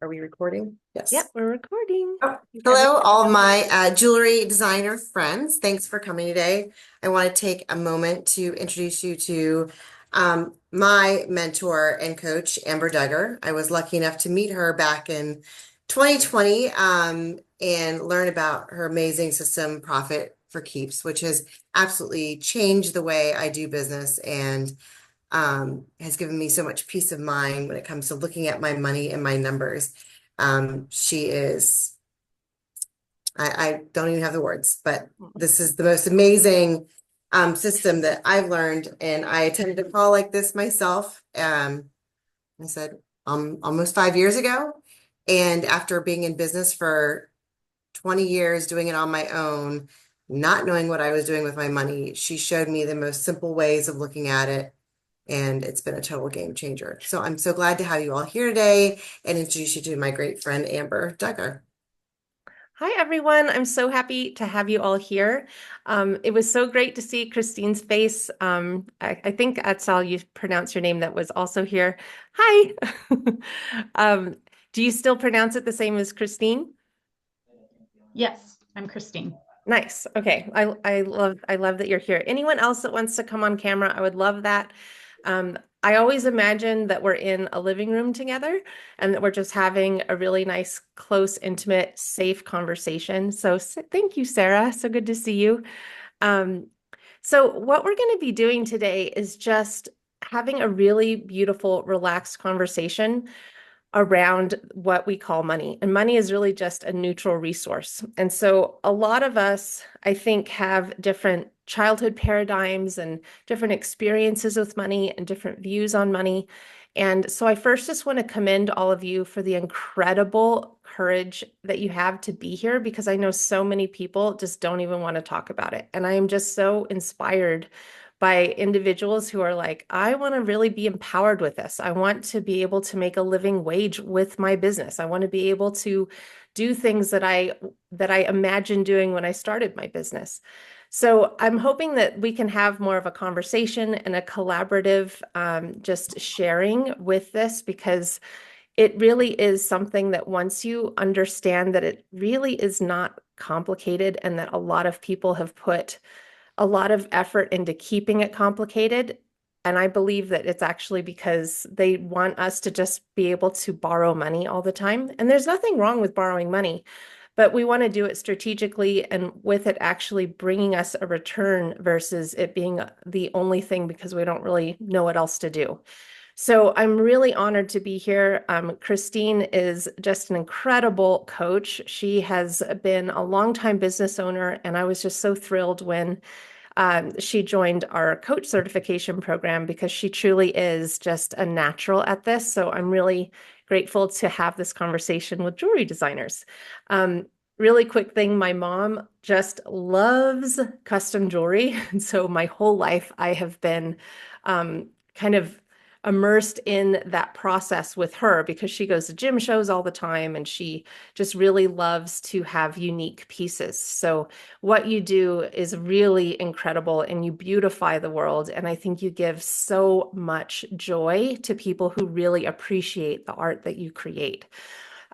Are we recording? Yep, Yes. we're recording. Oh, hello, Everything. all my jewelry designer friends. Thanks for coming today. I want to take a moment to introduce you to my mentor and coach, Amber Duggar. I was lucky enough to meet her back in 2020 and learn about her amazing system, Profit for Keeps, which has absolutely changed the way I do business and has given me so much peace of mind when it comes to looking at my money and my numbers. She is, I don't even have the words, but this is the most amazing system that I've learned. And I attended a call like this myself. I said, almost 5 years ago. And after being in business for 20 years, doing it on my own, not knowing what I was doing with my money, she showed me the most simple ways of looking at it. And it's been a total game changer. So I'm so glad to have you all here today and introduce you to my great friend, Amber Duggar. Hi, everyone. I'm so happy to have you all here. It was so great to see Christine's face. I think that's how you pronounce your name that was also here. Hi. Um, do you still pronounce it the same as Christine? Yes, I'm Christine. Nice. Okay. I love that you're here. Anyone else that wants to come on camera, I would love that. I always imagine that we're in a living room together and that we're just having a really nice, close, intimate, safe conversation. So thank you, Sarah. So good to see you. Um, so what we're going to be doing today is just having a really beautiful, relaxed conversation around what we call money. And money is really just a neutral resource. And so a lot of us, I think, have different childhood paradigms and different experiences with money and different views on money. And so I first just want to commend all of you for the incredible courage that you have to be here because I know so many people just don't even want to talk about it. And I am just so inspired by individuals who are like, I want to really be empowered with this. I want to be able to make a living wage with my business. I want to be able to do things that I imagined doing when I started my business. So I'm hoping that we can have more of a conversation and a collaborative just sharing with this because it really is something that once you understand that it really is not complicated and that a lot of people have put a lot of effort into keeping it complicated. And I believe that it's actually because they want us to just be able to borrow money all the time. And there's nothing wrong with borrowing money, but we want to do it strategically and with it actually bringing us a return versus it being the only thing because we don't really know what else to do. So I'm really honored to be here. Christine is just an incredible coach. She has been a longtime business owner, and I was just so thrilled when she joined our coach certification program because she truly is just a natural at this. So I'm really grateful to have this conversation with jewelry designers. Really quick thing, my mom just loves custom jewelry. And so my whole life I have been kind of immersed in that process with her because she goes to gym shows all the time and she just really loves to have unique pieces. So what you do is really incredible and you beautify the world. And I think you give so much joy to people who really appreciate the art that you create.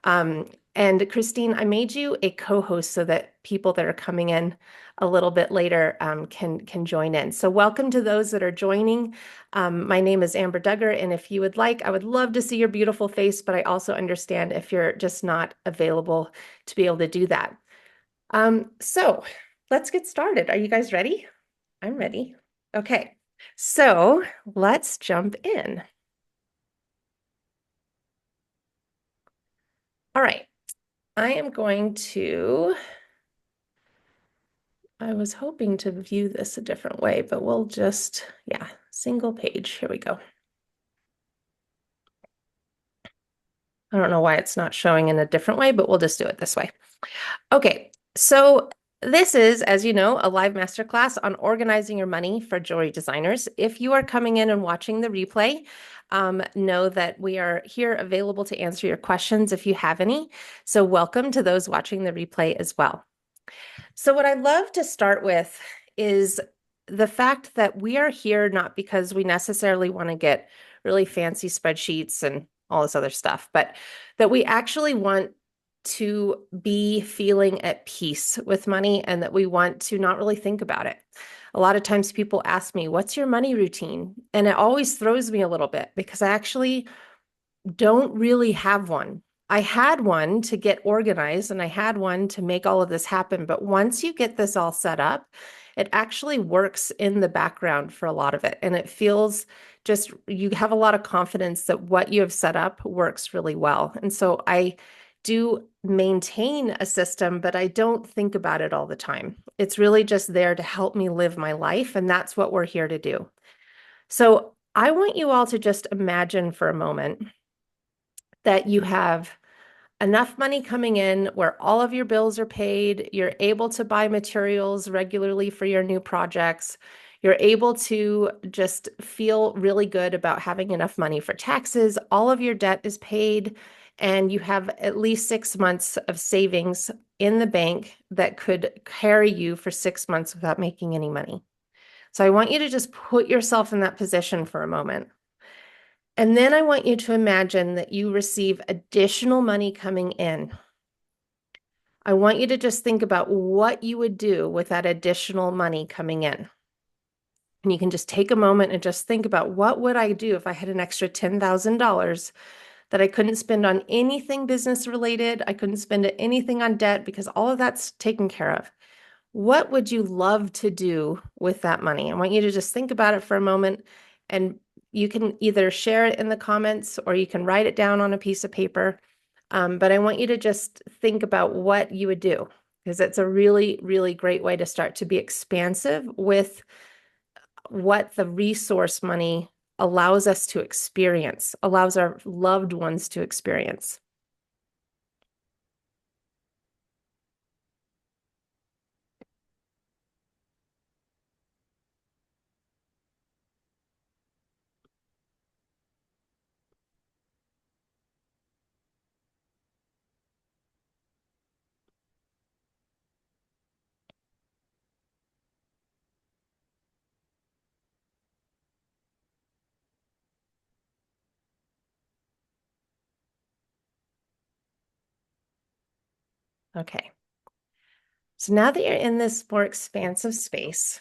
Um, and Christine, I made you a co-host so that people that are coming in a little bit later can join in. So welcome to those that are joining. My name is Amber Duggar, and if you would like, I would love to see your beautiful face, but I also understand if you're just not available to be able to do that. So let's get started. Are you guys ready? I'm ready. Okay, so let's jump in. All right, I am going to I was hoping to view this a different way, but we'll just, yeah, single page. Here we go. I don't know why it's not showing in a different way, but we'll just do it this way. Okay, so this is, as you know, a live masterclass on organizing your money for jewelry designers. If you are coming in and watching the replay, know that we are here available to answer your questions if you have any. So welcome to those watching the replay as well. So what I'd love to start with is the fact that we are here not because we necessarily want to get really fancy spreadsheets and all this other stuff, but that we actually want to be feeling at peace with money and that we want to not really think about it. A lot of times people ask me, what's your money routine? And it always throws me a little bit because I actually don't really have one. I had one to get organized and I had one to make all of this happen. But once you get this all set up, it actually works in the background for a lot of it. And it feels just, you have a lot of confidence that what you have set up works really well. And so I do maintain a system, but I don't think about it all the time. It's really just there to help me live my life. And that's what we're here to do. So I want you all to just imagine for a moment that you have enough money coming in where all of your bills are paid, you're able to buy materials regularly for your new projects, you're able to just feel really good about having enough money for taxes, all of your debt is paid, and you have at least 6 months of savings in the bank that could carry you for 6 months without making any money. So I want you to just put yourself in that position for a moment. And then I want you to imagine that you receive additional money coming in. I want you to just think about what you would do with that additional money coming in. And you can just take a moment and just think about what would I do if I had an extra $10,000 that I couldn't spend on anything business related. I couldn't spend anything on debt because all of that's taken care of. What would you love to do with that money? I want you to just think about it for a moment, and you can either share it in the comments or you can write it down on a piece of paper. But I want you to just think about what you would do, because it's a really, really great way to start to be expansive with what the resource money allows us to experience, allows our loved ones to experience. Okay. So now that you're in this more expansive space,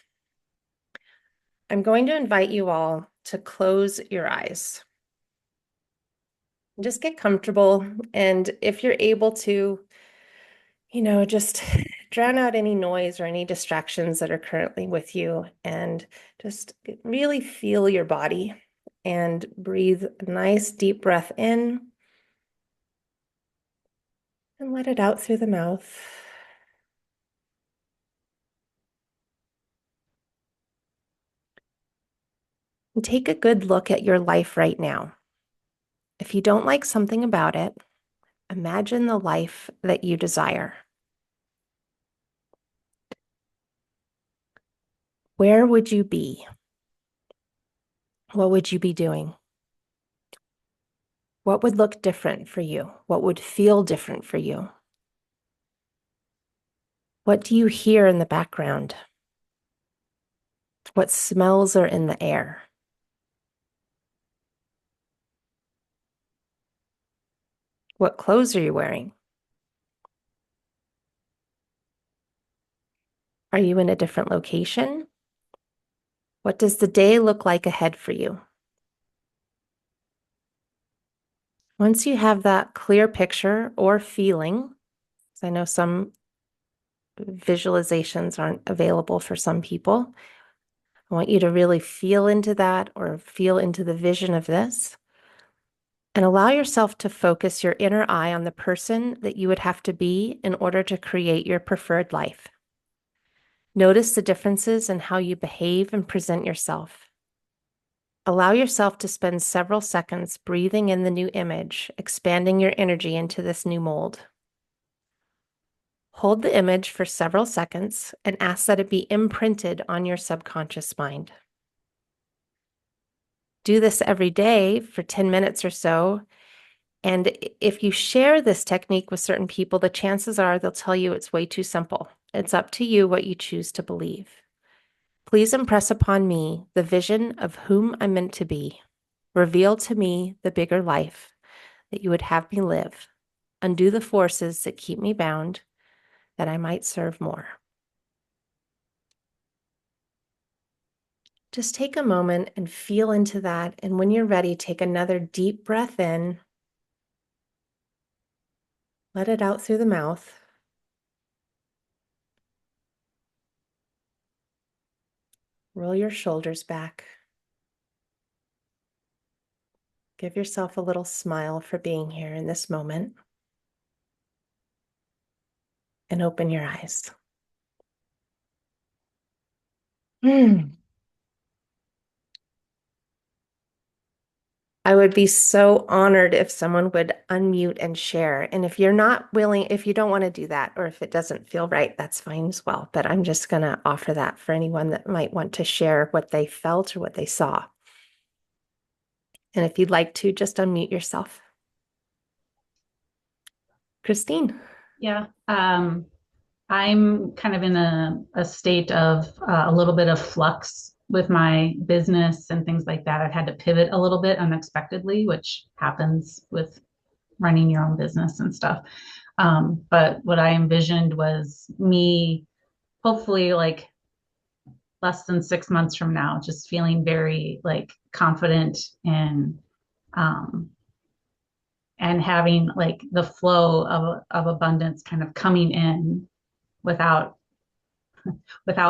I'm going to invite you all to close your eyes. Just get comfortable. And if you're able to, just drown out any noise or any distractions that are currently with you and just really feel your body and breathe a nice deep breath in and let it out through the mouth. And take a good look at your life right now. If you don't like something about it, imagine the life that you desire. Where would you be? What would you be doing? What would look different for you? What would feel different for you? What do you hear in the background? What smells are in the air? What clothes are you wearing? Are you in a different location? What does the day look like ahead for you? Once you have that clear picture or feeling, because I know some visualizations aren't available for some people, I want you to really feel into that or feel into the vision of this and allow yourself to focus your inner eye on the person that you would have to be in order to create your preferred life. Notice the differences in how you behave and present yourself. Allow yourself to spend several seconds breathing in the new image, expanding your energy into this new mold. Hold the image for several seconds and ask that it be imprinted on your subconscious mind. Do this every day for 10 minutes or so. And if you share this technique with certain people, the chances are they'll tell you it's way too simple. It's up to you what you choose to believe. Please impress upon me the vision of whom I'm meant to be. Reveal to me the bigger life. that you would have me live, undo the forces that keep me bound, that I might serve more. Just take a moment and feel into that. And when you're ready, take another deep breath in. Let it out through the mouth. Roll your shoulders back. Give yourself a little smile for being here in this moment. And open your eyes. I would be so honored if someone would unmute and share. And if you're not willing, if you don't want to do that, or if it doesn't feel right, that's fine as well. But I'm just going to offer that for anyone that might want to share what they felt or what they saw. And if you'd like to, just unmute yourself. Christine. Yeah. I'm kind of in a state of a little bit of flux with my business and things like that. I've had to pivot a little bit unexpectedly, which happens with running your own business and stuff. But what I envisioned was me, hopefully, like less than 6 months from now, just feeling very like confident um, and having like the flow of abundance kind of coming in without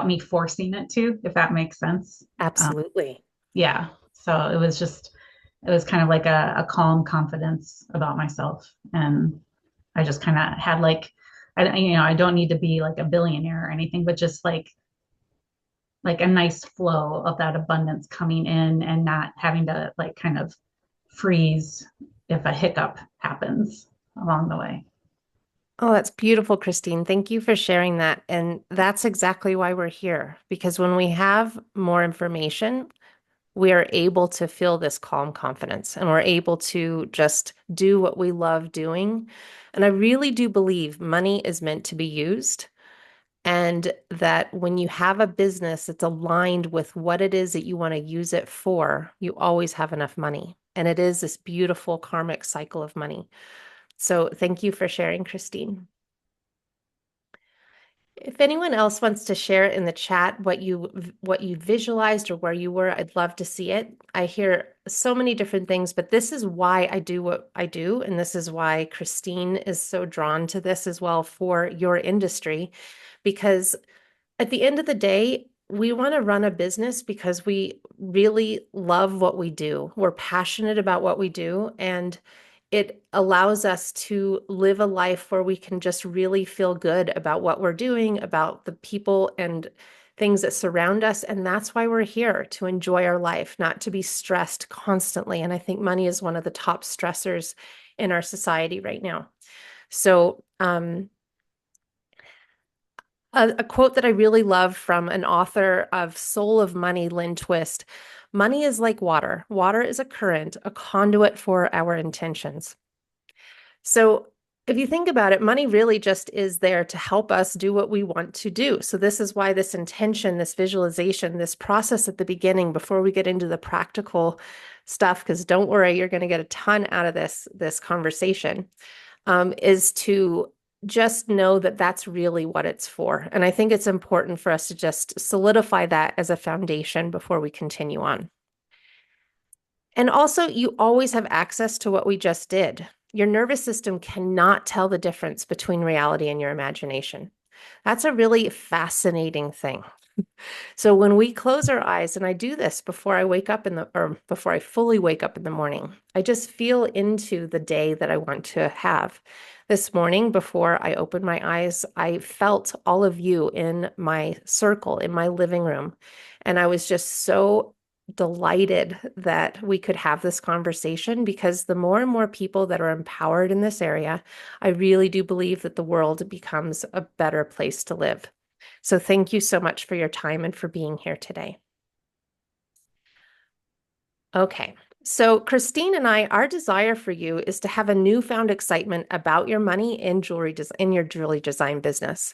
me forcing it to, if that makes sense. Absolutely. Yeah. So it was kind of like a calm confidence about myself. And I just kind of had like, I don't need to be like a billionaire or anything, but just like a nice flow of that abundance coming in and not having to like kind of freeze if a hiccup happens along the way. Oh, that's beautiful, Christine. Thank you for sharing that. And that's exactly why we're here, because when we have more information, we are able to feel this calm confidence and we're able to just do what we love doing. And I really do believe money is meant to be used. And that when you have a business that's aligned with what it is that you want to use it for, you always have enough money. And it is this beautiful karmic cycle of money. So thank you for sharing, Christine. If anyone else wants to share in the chat what you visualized or where you were, I'd love to see it. I hear so many different things, but this is why I do what I do, and this is why Christine is so drawn to this as well for your industry, because at the end of the day, we want to run a business because we really love what we do. We're passionate about what we do, and it allows us to live a life where we can just really feel good about what we're doing, about the people and things that surround us. And that's why we're here, to enjoy our life, not to be stressed constantly. And I think money is one of the top stressors in our society right now. So, a quote that I really love from an author of Soul of Money, Lynn Twist: money is like water. Water is a current, a conduit for our intentions. So if you think about it, money really just is there to help us do what we want to do. So this is why this intention, this visualization, this process at the beginning, before we get into the practical stuff, because don't worry, you're going to get a ton out of this conversation, is to just know that that's really what it's for. And I think it's important for us to just solidify that as a foundation before we continue on. And also, you always have access to what we just did. Your nervous system cannot tell the difference between reality and your imagination. That's a really fascinating thing. So when we close our eyes, and I do this before I wake up or before I fully wake up in the morning, I just feel into the day that I want to have. This morning, before I opened my eyes, I felt all of you in my circle, in my living room. And I was just so delighted that we could have this conversation, because the more and more people that are empowered in this area, I really do believe that the world becomes a better place to live. So thank you so much for your time and for being here today. Okay, so Christine and I, our desire for you is to have a newfound excitement about your money in in your jewelry design business.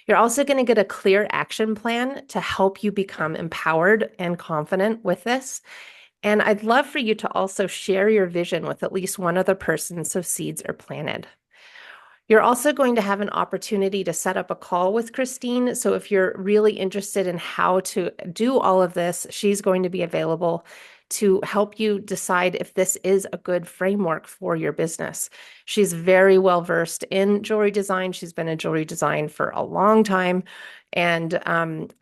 You're also going to get a clear action plan to help you become empowered and confident with this. And I'd love for you to also share your vision with at least one other person so seeds are planted. You're also going to have an opportunity to set up a call with Christine. So if you're really interested in how to do all of this, she's going to be available to help you decide if this is a good framework for your business. She's very well versed in jewelry design. She's been in jewelry design for a long time. And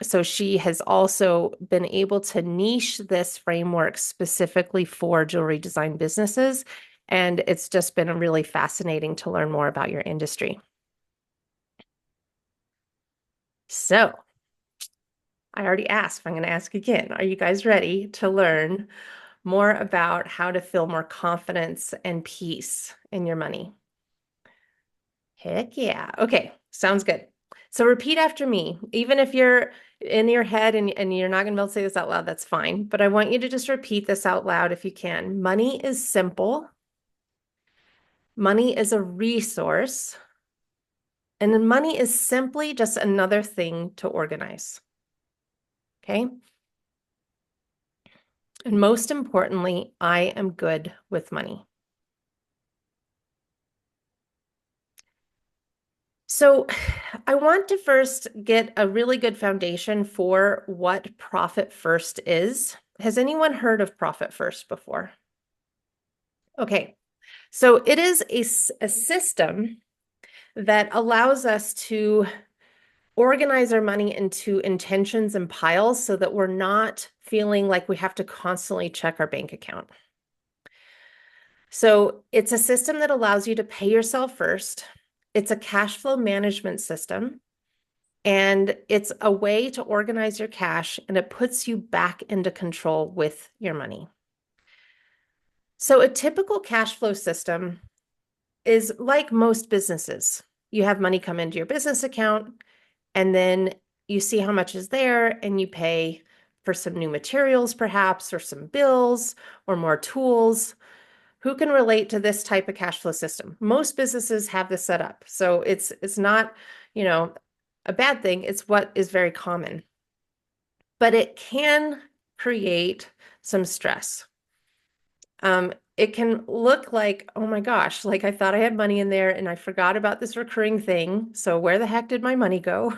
so she has also been able to niche this framework specifically for jewelry design businesses. And it's just been really fascinating to learn more about your industry. So I already asked, I'm going to ask again. Are you guys ready to learn more about how to feel more confidence and peace in your money? Heck yeah. Okay, sounds good. So repeat after me. Even if you're in your head and you're not going to be able to say this out loud, that's fine. But I want you to just repeat this out loud if you can. Money is simple. Money is a resource. And then money is simply just another thing to organize. Okay. And most importantly, I am good with money. So I want to first get a really good foundation for what Profit First is. Has anyone heard of Profit First before? Okay. So it is a system that allows us to organize our money into intentions and piles so that we're not feeling like we have to constantly check our bank account. So it's a system that allows you to pay yourself first. It's a cash flow management system, and it's a way to organize your cash, and it puts you back into control with your money. So a typical cash flow system is like most businesses. You have money come into your business account, and then you see how much is there, and you pay for some new materials, perhaps, or some bills, or more tools. Who can relate to this type of cash flow system? Most businesses have this set up. So it's not, a bad thing. It's what is very common. But it can create some stress. It can look like, oh my gosh, like I thought I had money in there and I forgot about this recurring thing. So where the heck did my money go?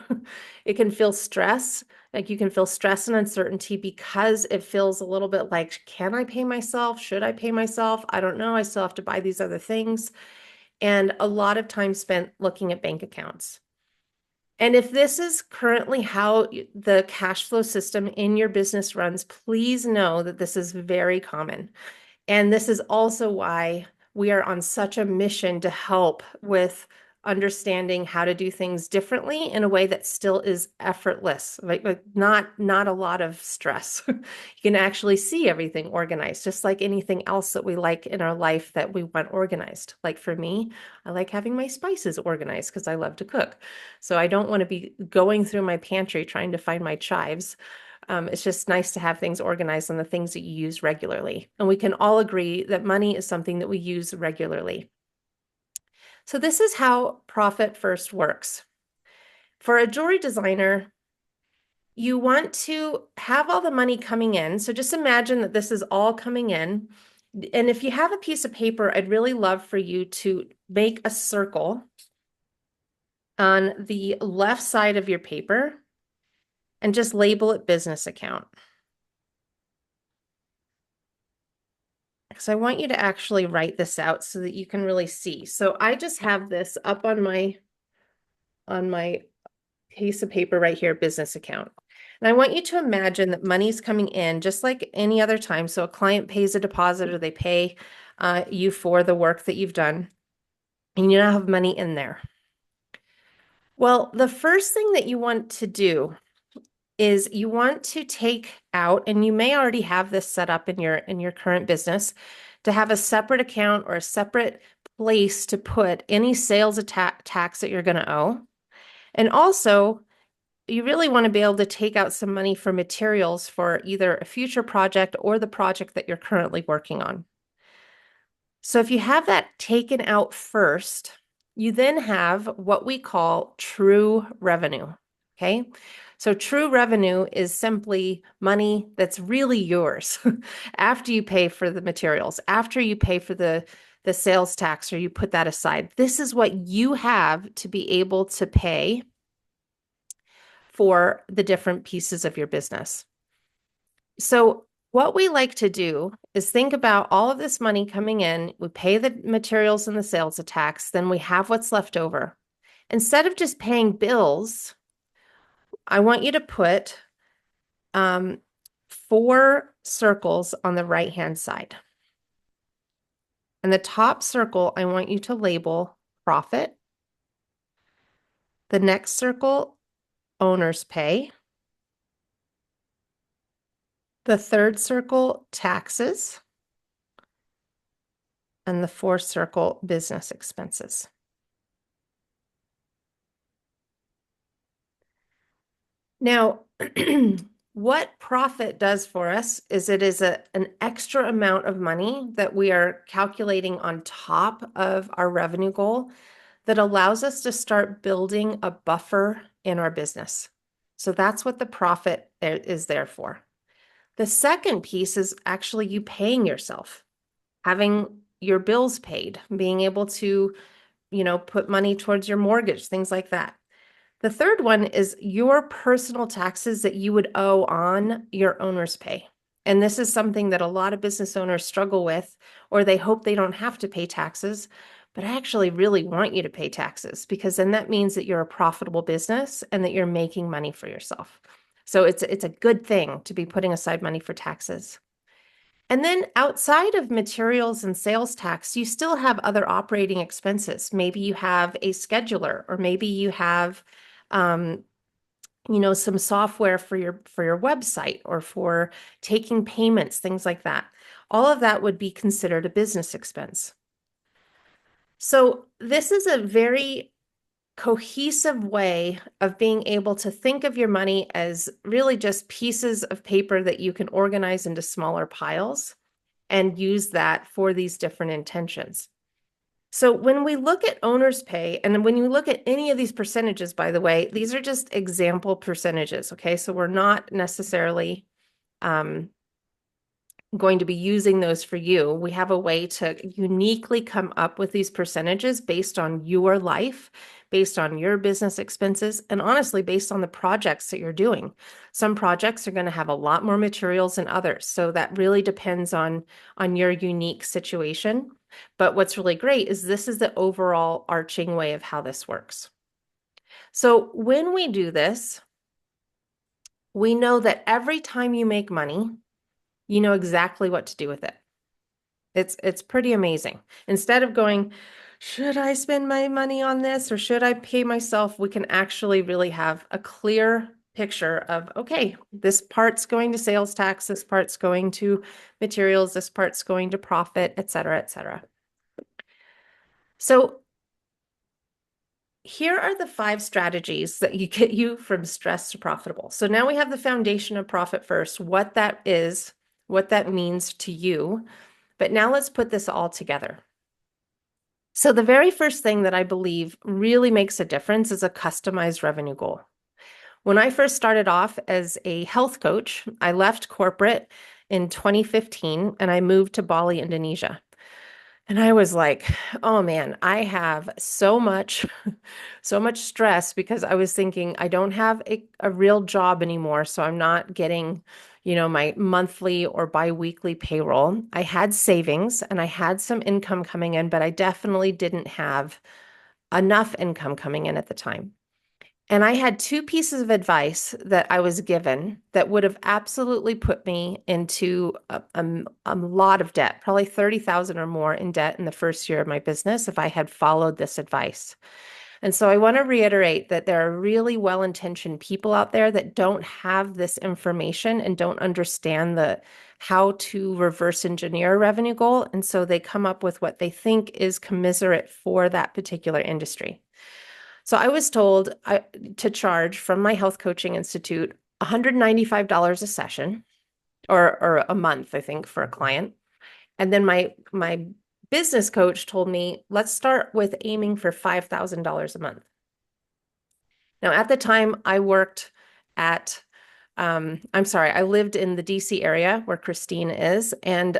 It can feel stress. Like you can feel stress and uncertainty because it feels a little bit like, can I pay myself? Should I pay myself? I don't know. I still have to buy these other things. And a lot of time spent looking at bank accounts. And if this is currently how the cash flow system in your business runs, please know that this is very common. And this is also why we are on such a mission to help with understanding how to do things differently in a way that still is effortless, like not a lot of stress. You can actually see everything organized, just like anything else that we like in our life that we want organized. Like for me, I like having my spices organized because I love to cook. So I don't want to be going through my pantry trying to find my chives. It's just nice to have things organized on the things that you use regularly. And we can all agree that money is something that we use regularly. So this is how Profit First works. For a jewelry designer, you want to have all the money coming in. So just imagine that this is all coming in. And if you have a piece of paper, I'd really love for you to make a circle on the left side of your paper and just label it business account. Because I want you to actually write this out so that you can really see. So I just have this up on my piece of paper right here, business account. And I want you to imagine that money's coming in just like any other time. So a client pays a deposit or they pay you for the work that you've done, and you now have money in there. Well, the first thing that you want to do is you want to take out, and you may already have this set up in your current business, to have a separate account or a separate place to put any sales tax that you're going to owe. And also, you really want to be able to take out some money for materials for either a future project or the project that you're currently working on. So if you have that taken out first, you then have what we call true revenue. Okay. So true revenue is simply money that's really yours after you pay for the materials, after you pay for the sales tax, or you put that aside. This is what you have to be able to pay for the different pieces of your business. So what we like to do is think about all of this money coming in, we pay the materials and the sales tax, then we have what's left over. Instead of just paying bills, I want you to put 4 circles on the right-hand side. And the top circle, I want you to label profit. The next circle, owner's pay. The third circle, taxes. And the fourth circle, business expenses. Now, what profit does for us is it is an extra amount of money that we are calculating on top of our revenue goal that allows us to start building a buffer in our business. So that's what the profit is there for. The second piece is actually you paying yourself, having your bills paid, being able to, put money towards your mortgage, things like that. The third one is your personal taxes that you would owe on your owner's pay. And this is something that a lot of business owners struggle with, or they hope they don't have to pay taxes. But I actually really want you to pay taxes, because then that means that you're a profitable business and that you're making money for yourself. So it's a good thing to be putting aside money for taxes. And then outside of materials and sales tax, you still have other operating expenses. Maybe you have a scheduler, or maybe you have um, some software for your website, or for taking payments, things like that. All of that would be considered a business expense. So this is a very cohesive way of being able to think of your money as really just pieces of paper that you can organize into smaller piles and use that for these different intentions. So when we look at owner's pay, and when you look at any of these percentages, by the way, these are just example percentages, okay? So we're not necessarily going to be using those for you. We have a way to uniquely come up with these percentages based on your life, based on your business expenses, and honestly, based on the projects that you're doing. Some projects are going to have a lot more materials than others. So that really depends on your unique situation. But what's really great is this is the overall arching way of how this works. So when we do this, we know that every time you make money, you know exactly what to do with it. It's pretty amazing. Instead of going, should I spend my money on this or should I pay myself? We can actually really have a clear picture of, okay, this part's going to sales tax, this part's going to materials, this part's going to profit, et cetera, et cetera. So here are the 5 strategies that you get you from stress to profitable. So now we have the foundation of profit first, what that is, what that means to you. But now let's put this all together. So the very first thing that I believe really makes a difference is a customized revenue goal. When I first started off as a health coach, I left corporate in 2015 and I moved to Bali, Indonesia. And I was like, oh man, I have so much, so much stress, because I was thinking I don't have a real job anymore. So I'm not getting, my monthly or biweekly payroll. I had savings and I had some income coming in, but I definitely didn't have enough income coming in at the time. And I had 2 pieces of advice that I was given that would have absolutely put me into a lot of debt, probably 30,000 or more in debt in the first year of my business if I had followed this advice. And so I want to reiterate that there are really well-intentioned people out there that don't have this information and don't understand how to reverse engineer a revenue goal. And so they come up with what they think is commiserate for that particular industry. So I was told to charge from my health coaching institute $195 a session, or a month, I think, for a client. And then my business coach told me, let's start with aiming for $5,000 a month. Now, at the time, I worked at, I'm sorry, I lived in the DC area where Christine is, and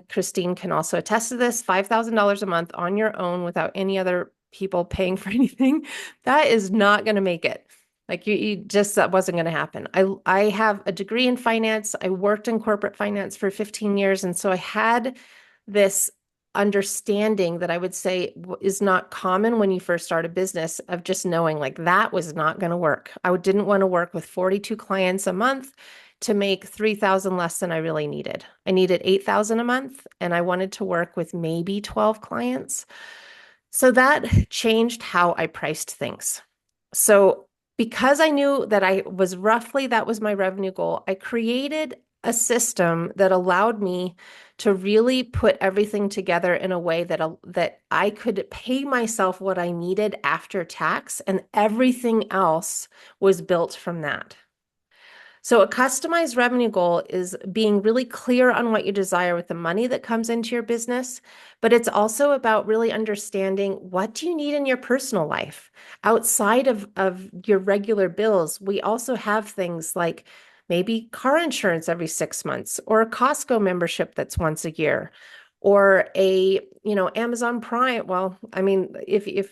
Christine can also attest to this, $5,000 a month on your own without any other people paying for anything. That is not going to make it. Like you just, that wasn't going to happen. I have a degree in finance. I worked in corporate finance for 15 years. And so I had this understanding that I would say is not common when you first start a business, of just knowing like that was not going to work. I didn't want to work with 42 clients a month to make 3,000 less than I really needed. I needed 8,000 a month, and I wanted to work with maybe 12 clients. So that changed how I priced things. So because I knew that that was my revenue goal, I created a system that allowed me to really put everything together in a way that I could pay myself what I needed after tax, and everything else was built from that. So a customized revenue goal is being really clear on what you desire with the money that comes into your business, but it's also about really understanding, what do you need in your personal life outside of your regular bills. We also have things like maybe car insurance every 6 months, or a Costco membership that's once a year, or Amazon Prime. Well, I mean, if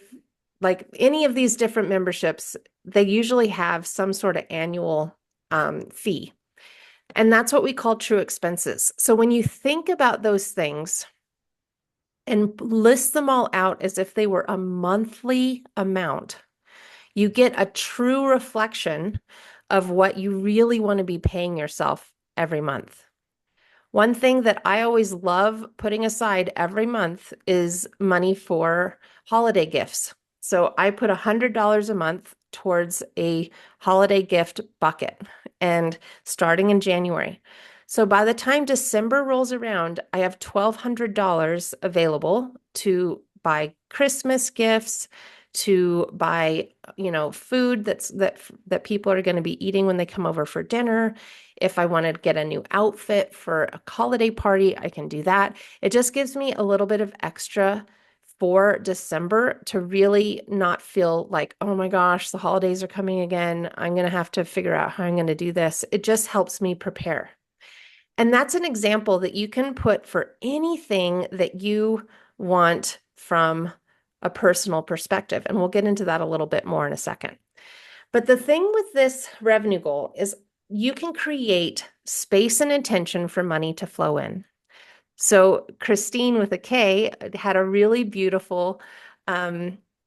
like any of these different memberships, they usually have some sort of annual fee. And that's what we call true expenses. So when you think about those things and list them all out as if they were a monthly amount, you get a true reflection of what you really want to be paying yourself every month. One thing that I always love putting aside every month is money for holiday gifts. So I put $100 a month towards a holiday gift bucket, and starting in January. So by the time December rolls around, I have $1,200 available to buy Christmas gifts, to buy, food that people are going to be eating when they come over for dinner. If I want to get a new outfit for a holiday party, I can do that. It just gives me a little bit of extra for December to really not feel like, oh my gosh, the holidays are coming again. I'm going to have to figure out how I'm going to do this. It just helps me prepare. And that's an example that you can put for anything that you want from a personal perspective. And we'll get into that a little bit more in a second. But the thing with this revenue goal is you can create space and intention for money to flow in. So Christine with a K had a really beautiful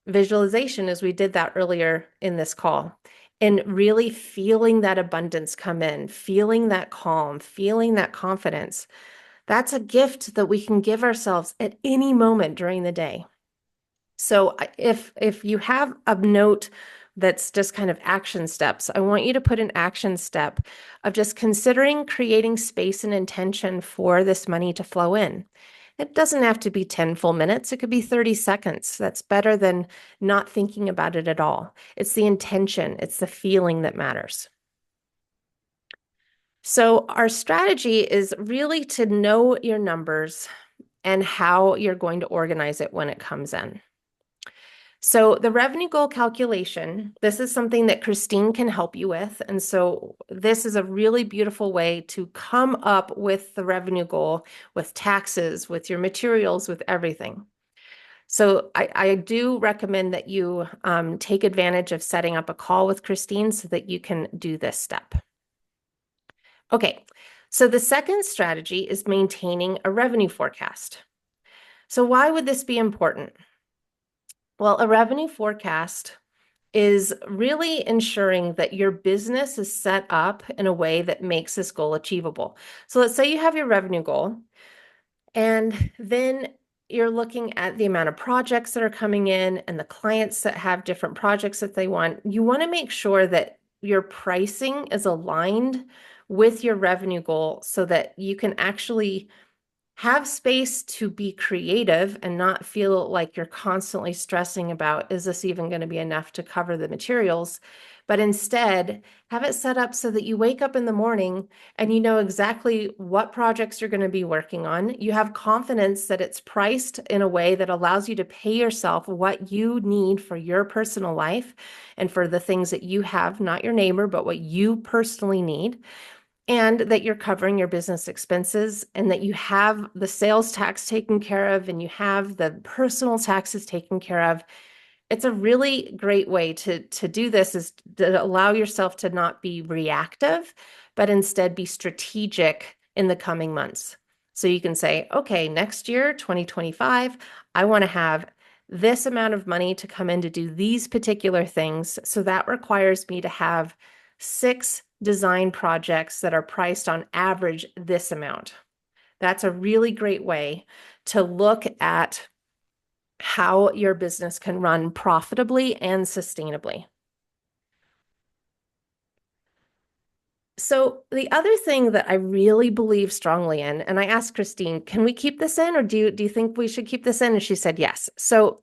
visualization as we did that earlier in this call, and really feeling that abundance come in, feeling that calm, feeling that confidence. That's a gift that we can give ourselves at any moment during the day. So if you have a note that's just kind of action steps, I want you to put an action step of just considering creating space and intention for this money to flow in. It doesn't have to be 10 full minutes. It could be 30 seconds. That's better than not thinking about it at all. It's the intention, it's the feeling that matters. So our strategy is really to know your numbers and how you're going to organize it when it comes in. So the revenue goal calculation, this is something that Christine can help you with. And so this is a really beautiful way to come up with the revenue goal, with taxes, with your materials, with everything. So I do recommend that you take advantage of setting up a call with Christine so that you can do this step. Okay, so the second strategy is maintaining a revenue forecast. So why would this be important? Well, a revenue forecast is really ensuring that your business is set up in a way that makes this goal achievable. So let's say you have your revenue goal, and then you're looking at the amount of projects that are coming in and the clients that have different projects that they want. You want to make sure that your pricing is aligned with your revenue goal so that you can actually have space to be creative and not feel like you're constantly stressing about, is this even going to be enough to cover the materials? But instead, have it set up so that you wake up in the morning and you know exactly what projects you're going to be working on. You have confidence that it's priced in a way that allows you to pay yourself what you need for your personal life and for the things that you have, not your neighbor, but what you personally need, and that you're covering your business expenses and that you have the sales tax taken care of and you have the personal taxes taken care of. It's a really great way to do this, is to allow yourself to not be reactive, but instead be strategic in the coming months. So you can say, okay, next year, 2025, I want to have this amount of money to come in to do these particular things. So that requires me to have 6 design projects that are priced on average this amount. That's a really great way to look at how your business can run profitably and sustainably. So the other thing that I really believe strongly in, and I asked Christine, can we keep this in, or do you think we should keep this in? And she said yes. So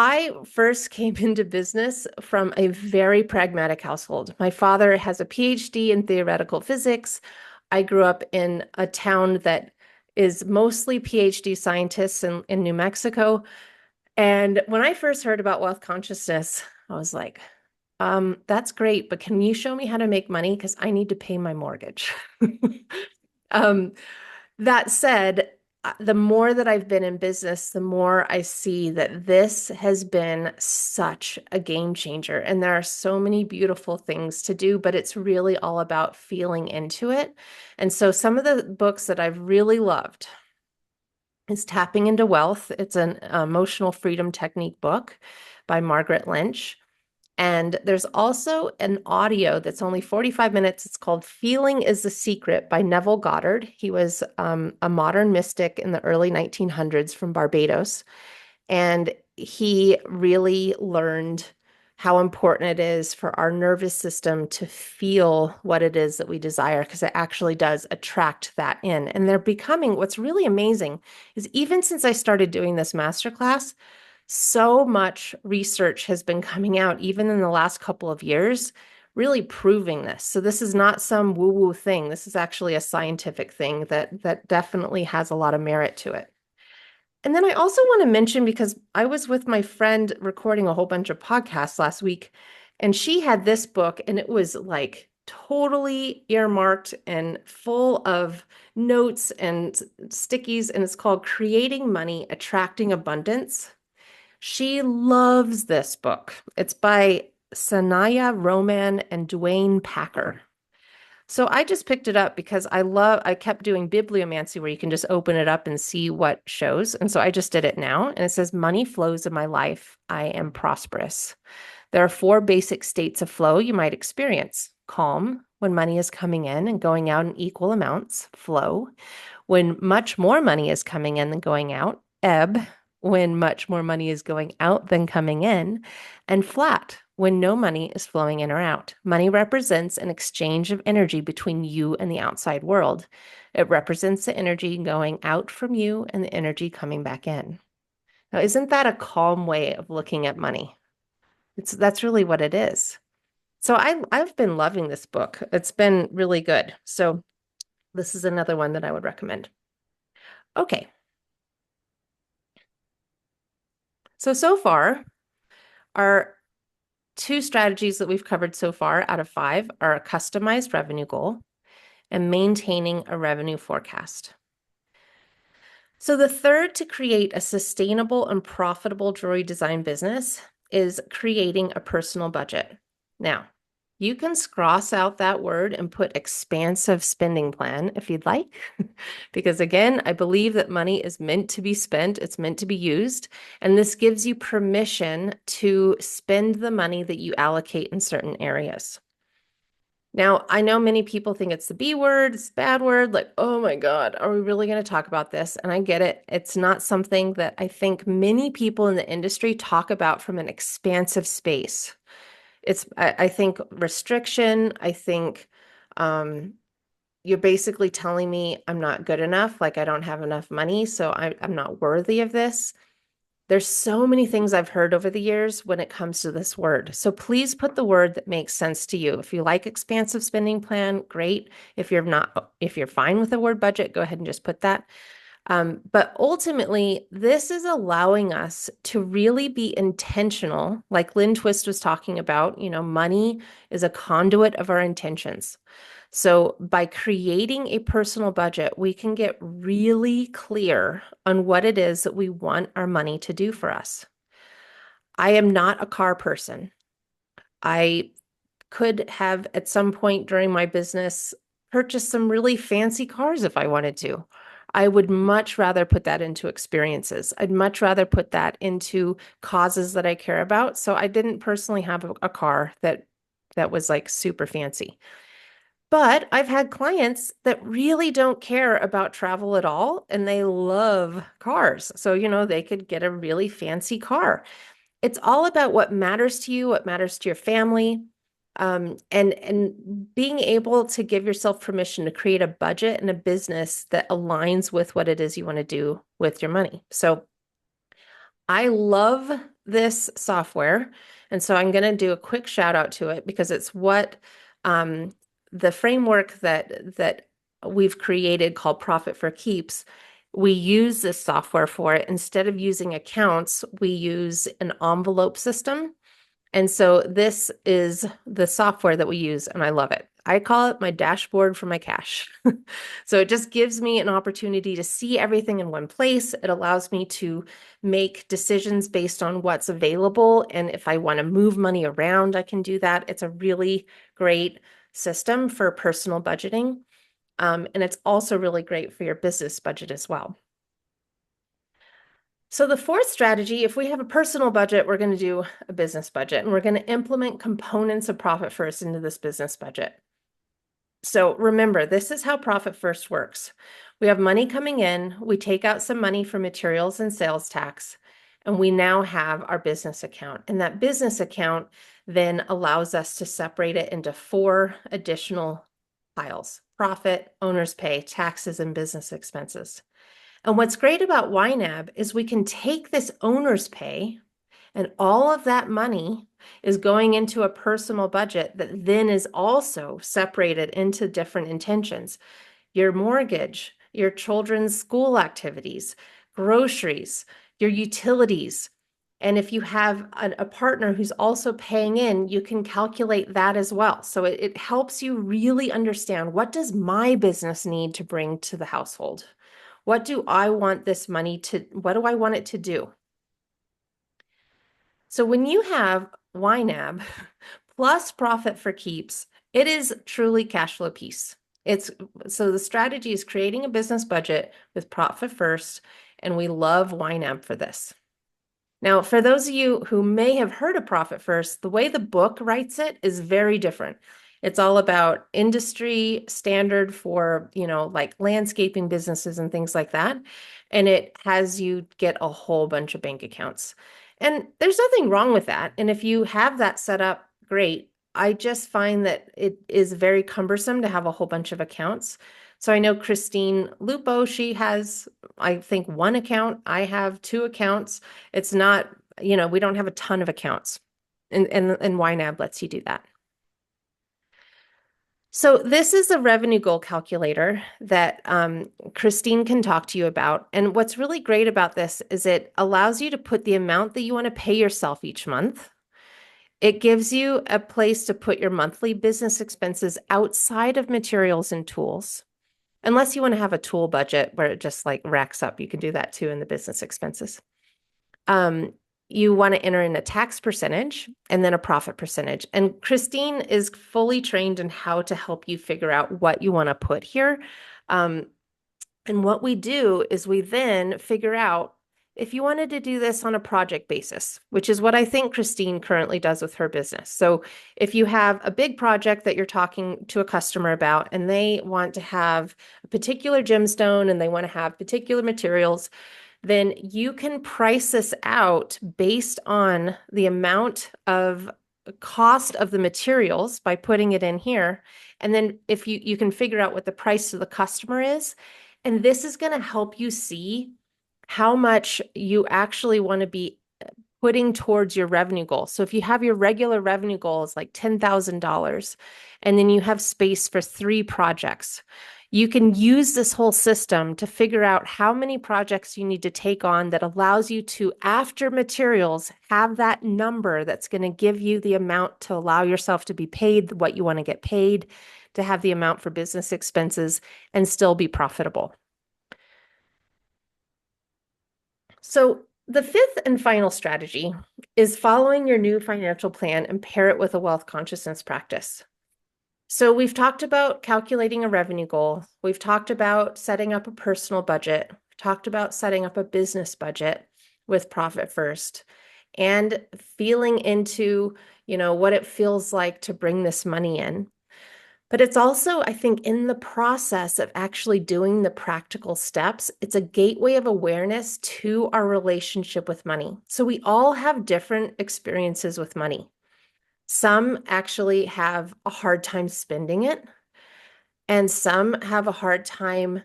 I first came into business from a very pragmatic household. My father has a PhD in theoretical physics. I grew up in a town that is mostly PhD scientists in New Mexico. And when I first heard about wealth consciousness, I was like, that's great, but can you show me how to make money? Because I need to pay my mortgage. Um, that said, the more that I've been in business, the more I see that this has been such a game changer. And there are so many beautiful things to do, but it's really all about feeling into it. And so some of the books that I've really loved is Tapping into Wealth. It's an emotional freedom technique book by Margaret Lynch. And there's also an audio that's only 45 minutes. It's called Feeling is the Secret by Neville Goddard. He was a modern mystic in the early 1900s from Barbados. And he really learned how important it is for our nervous system to feel what it is that we desire, because it actually does attract that in. And they're becoming, what's really amazing is, even since I started doing this masterclass, so much research has been coming out, even in the last couple of years, really proving this. So this is not some woo-woo thing. This is actually a scientific thing that definitely has a lot of merit to it. And then I also want to mention, because I was with my friend recording a whole bunch of podcasts last week, and she had this book, and it was like totally earmarked and full of notes and stickies, and it's called Creating Money, Attracting Abundance. She loves this book. It's by Sanaya Roman and Dwayne Packer. So I just picked it up because I kept doing bibliomancy where you can just open it up and see what shows. And so I just did it now. And it says, money flows in my life. I am prosperous. There are 4 basic states of flow you might experience: calm, when money is coming in and going out in equal amounts; flow, when much more money is coming in than going out; ebb, when much more money is going out than coming in; and flat, when no money is flowing in or out. Money represents an exchange of energy between you and the outside world. It represents the energy going out from you and the energy coming back in. Now, isn't that a calm way of looking at money? That's really what it is. So I've been loving this book. It's been really good. So this is another one that I would recommend. Okay. So far, our 2 strategies that we've covered so far out of 5 are a customized revenue goal and maintaining a revenue forecast. So the third to create a sustainable and profitable jewelry design business is creating a personal budget. Now, you can cross out that word and put expansive spending plan if you'd like, because again, I believe that money is meant to be spent, it's meant to be used, and this gives you permission to spend the money that you allocate in certain areas. Now, I know many people think it's the B word, it's a bad word, like, oh my God, are we really going to talk about this? And I get it. It's not something that I think many people in the industry talk about from an expansive space. I think restriction, I think, you're basically telling me I'm not good enough, like I don't have enough money, so I'm not worthy of this. There's so many things I've heard over the years when it comes to this word. So please put the word that makes sense to you. If you like expansive spending plan, great. If you're not, if you're fine with the word budget, go ahead and just put that. But ultimately, this is allowing us to really be intentional, like Lynn Twist was talking about. Money is a conduit of our intentions. So by creating a personal budget, we can get really clear on what it is that we want our money to do for us. I am not a car person. I could have at some point during my business purchased some really fancy cars if I wanted to. I would much rather put that into experiences. I'd much rather put that into causes that I care about. So I didn't personally have a car that was like super fancy. But I've had clients that really don't care about travel at all and they love cars. So, they could get a really fancy car. It's all about what matters to you, what matters to your family, and being able to give yourself permission to create a budget and a business that aligns with what it is you want to do with your money. So I love this software. And so I'm going to do a quick shout out to it because it's what um, the framework that we've created called Profit for Keeps. We use this software for it. Instead of using accounts, we use an envelope system. And so this is the software that we use, and I love it. I call it my dashboard for my cash. So it just gives me an opportunity to see everything in one place. It allows me to make decisions based on what's available. And if I want to move money around, I can do that. It's a really great system for personal budgeting. And it's also really great for your business budget as well. So the fourth strategy, if we have a personal budget, we're going to do a business budget, and we're going to implement components of Profit First into this business budget. So remember, this is how Profit First works. We have money coming in, we take out some money for materials and sales tax, and we now have our business account. And that business account then allows us to separate it into 4 additional piles: profit, owner's pay, taxes, and business expenses. And what's great about YNAB is we can take this owner's pay, and all of that money is going into a personal budget that then is also separated into different intentions: your mortgage, your children's school activities, groceries, your utilities. And if you have a partner who's also paying in, you can calculate that as well. So it helps you really understand, what does my business need to bring to the household? What do I want this money to, what do I want it to do? So when you have YNAB plus Profit for Keeps, it is truly cash flow peace. So the strategy is creating a business budget with profit first, and we love YNAB for this. Now, for those of you who may have heard of Profit First, the way the book writes it is very different. It's all about industry standard for, like landscaping businesses and things like that. And it has you get a whole bunch of bank accounts. And there's nothing wrong with that. And if you have that set up, great. I just find that it is very cumbersome to have a whole bunch of accounts. So I know Christine Lupo, she has, I think, 1 account. I have 2 accounts. It's not, we don't have a ton of accounts. And YNAB lets you do that. So this is a revenue goal calculator that Christine can talk to you about. And what's really great about this is it allows you to put the amount that you want to pay yourself each month. It gives you a place to put your monthly business expenses outside of materials and tools. Unless you want to have a tool budget where it just like racks up, you can do that too in the business expenses. You want to enter in a tax percentage and then a profit percentage. And Christine is fully trained in how to help you figure out what you want to put here. And what we do is we then figure out if you wanted to do this on a project basis, which is what I think Christine currently does with her business. So if you have a big project that you're talking to a customer about and they want to have a particular gemstone and they want to have particular materials, then you can price this out based on the amount of cost of the materials by putting it in here. And then if you can figure out what the price to the customer is, and this is going to help you see how much you actually want to be putting towards your revenue goal. So if you have your regular revenue goal is like $10,000 and then you have space for 3 projects, you can use this whole system to figure out how many projects you need to take on that allows you to, after materials, have that number that's going to give you the amount to allow yourself to be paid what you want to get paid, to have the amount for business expenses, and still be profitable. So the fifth and final strategy is following your new financial plan and pair it with a wealth consciousness practice. So we've talked about calculating a revenue goal. We've talked about setting up a personal budget. We've talked about setting up a business budget with profit first and feeling into, what it feels like to bring this money in. But it's also, I think, in the process of actually doing the practical steps, it's a gateway of awareness to our relationship with money. So we all have different experiences with money. Some actually have a hard time spending it, and some have a hard time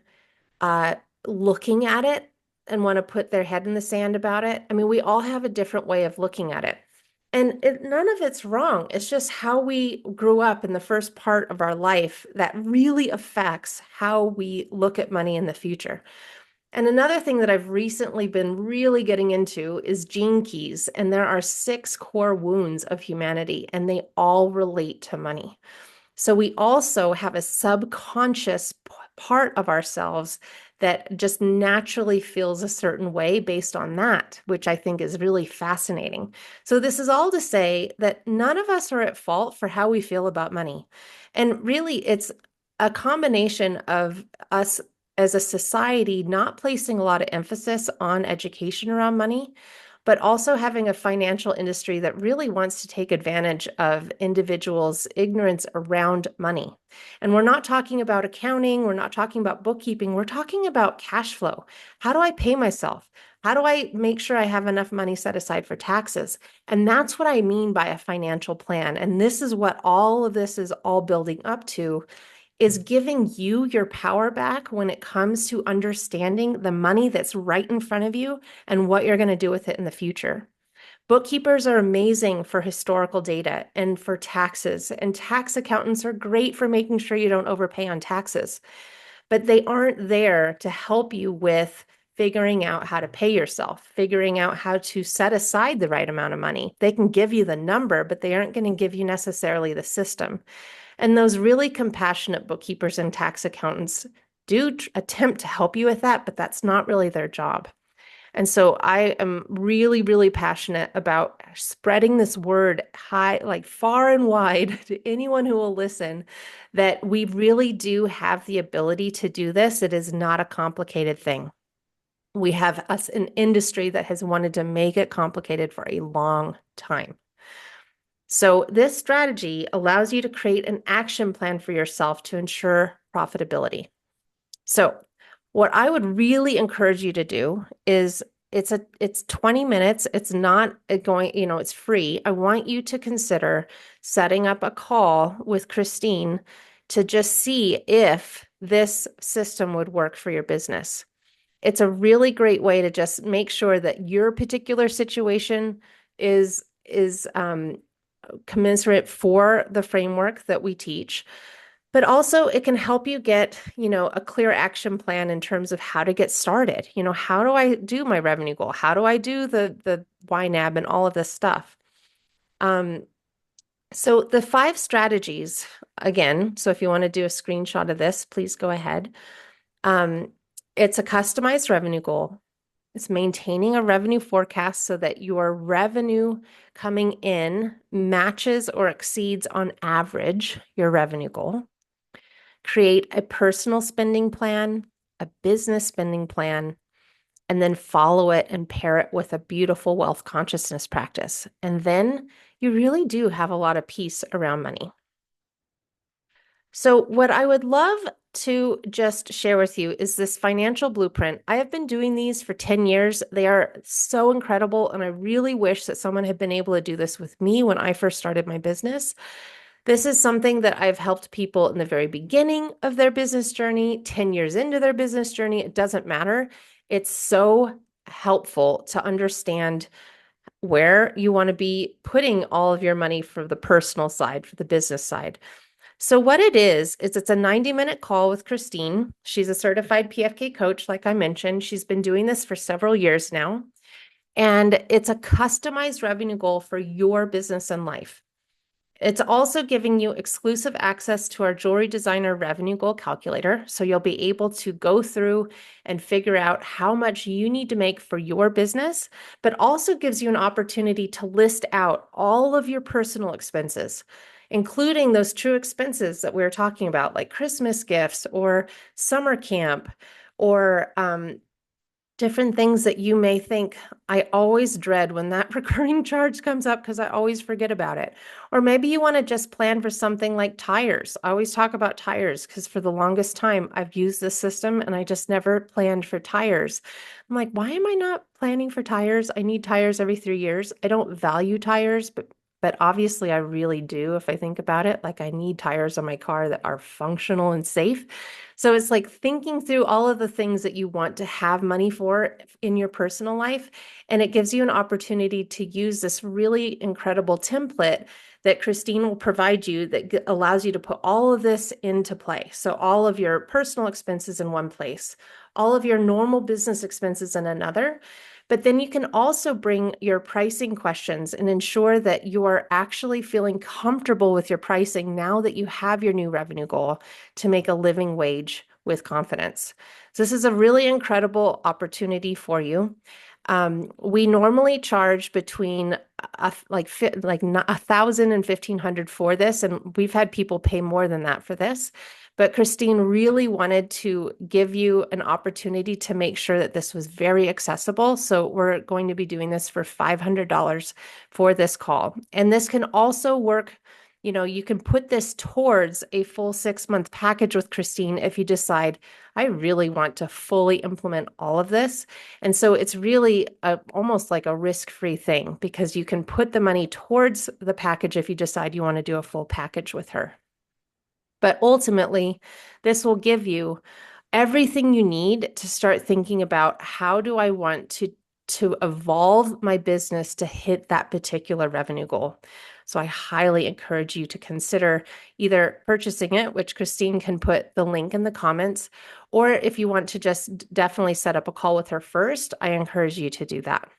uh, looking at it and want to put their head in the sand about it. I mean, we all have a different way of looking at it. And none of it's wrong. It's just how we grew up in the first part of our life that really affects how we look at money in the future. And another thing that I've recently been really getting into is gene keys. And there are 6 core wounds of humanity, and they all relate to money. So we also have a subconscious part of ourselves that just naturally feels a certain way based on that, which I think is really fascinating. So this is all to say that none of us are at fault for how we feel about money. And really, it's a combination of us as a society not placing a lot of emphasis on education around money, but also having a financial industry that really wants to take advantage of individuals' ignorance around money. And we're not talking about accounting, we're not talking about bookkeeping, we're talking about cash flow. How do I pay myself? How do I make sure I have enough money set aside for taxes? And that's what I mean by a financial plan. And this is what all of this is all building up to, is giving you your power back when it comes to understanding the money that's right in front of you and what you're going to do with it in the future. Bookkeepers are amazing for historical data and for taxes, and tax accountants are great for making sure you don't overpay on taxes, but they aren't there to help you with figuring out how to pay yourself, figuring out how to set aside the right amount of money. They can give you the number, but they aren't going to give you necessarily the system. And those really compassionate bookkeepers and tax accountants do attempt to help you with that, but that's not really their job. And so I am really, really passionate about spreading this word high, like far and wide to anyone who will listen, that we really do have the ability to do this. It is not a complicated thing. We have an industry that has wanted to make it complicated for a long time. So this strategy allows you to create an action plan for yourself to ensure profitability. So what I would really encourage you to do is it's 20 minutes. It's not going, it's free. I want you to consider setting up a call with Christine to just see if this system would work for your business. It's a really great way to just make sure that your particular situation is commensurate for the framework that we teach. But also it can help you get, a clear action plan in terms of how to get started. How do I do my revenue goal? How do I do the YNAB and all of this stuff? So the 5 strategies, again, so if you want to do a screenshot of this, please go ahead. It's a customized revenue goal. It's maintaining a revenue forecast so that your revenue coming in matches or exceeds on average your revenue goal. Create a personal spending plan, a business spending plan, and then follow it and pair it with a beautiful wealth consciousness practice. And then you really do have a lot of peace around money. So what I would love to just share with you is this financial blueprint. I have been doing these for 10 years. They are so incredible, and I really wish that someone had been able to do this with me when I first started my business. This is something that I've helped people in the very beginning of their business journey, 10 years into their business journey. It doesn't matter. It's so helpful to understand where you want to be putting all of your money for the personal side, for the business side. So what it is it's a 90-minute call with Christine. She's a certified PFK coach, like I mentioned. She's been doing this for several years now. And it's a customized revenue goal for your business and life. It's also giving you exclusive access to our jewelry designer revenue goal calculator. So you'll be able to go through and figure out how much you need to make for your business, but also gives you an opportunity to list out all of your personal expenses, including those true expenses that we were talking about, like Christmas gifts or summer camp or different things that you may think, I always dread when that recurring charge comes up because I always forget about it. Or maybe you want to just plan for something like tires. I always talk about tires because for the longest time I've used this system and I just never planned for tires. I'm like, why am I not planning for tires? I need tires every 3 years. I don't value tires, but obviously I really do if I think about it. Like I need tires on my car that are functional and safe. So it's like thinking through all of the things that you want to have money for in your personal life. And it gives you an opportunity to use this really incredible template that Christine will provide you that allows you to put all of this into play. So all of your personal expenses in one place, all of your normal business expenses in another. But then you can also bring your pricing questions and ensure that you are actually feeling comfortable with your pricing now that you have your new revenue goal to make a living wage with confidence. So this is a really incredible opportunity for you. We normally charge between like 1,000 and 1,500 for this, and we've had people pay more than that for this. But Christine really wanted to give you an opportunity to make sure that this was very accessible. So we're going to be doing this for $500 for this call. And this can also work, you can put this towards a full 6-month package with Christine if you decide, I really want to fully implement all of this. And so it's really almost like a risk-free thing because you can put the money towards the package if you decide you want to do a full package with her. But ultimately, this will give you everything you need to start thinking about how do I want to evolve my business to hit that particular revenue goal. So I highly encourage you to consider either purchasing it, which Christine can put the link in the comments, or if you want to just definitely set up a call with her first, I encourage you to do that.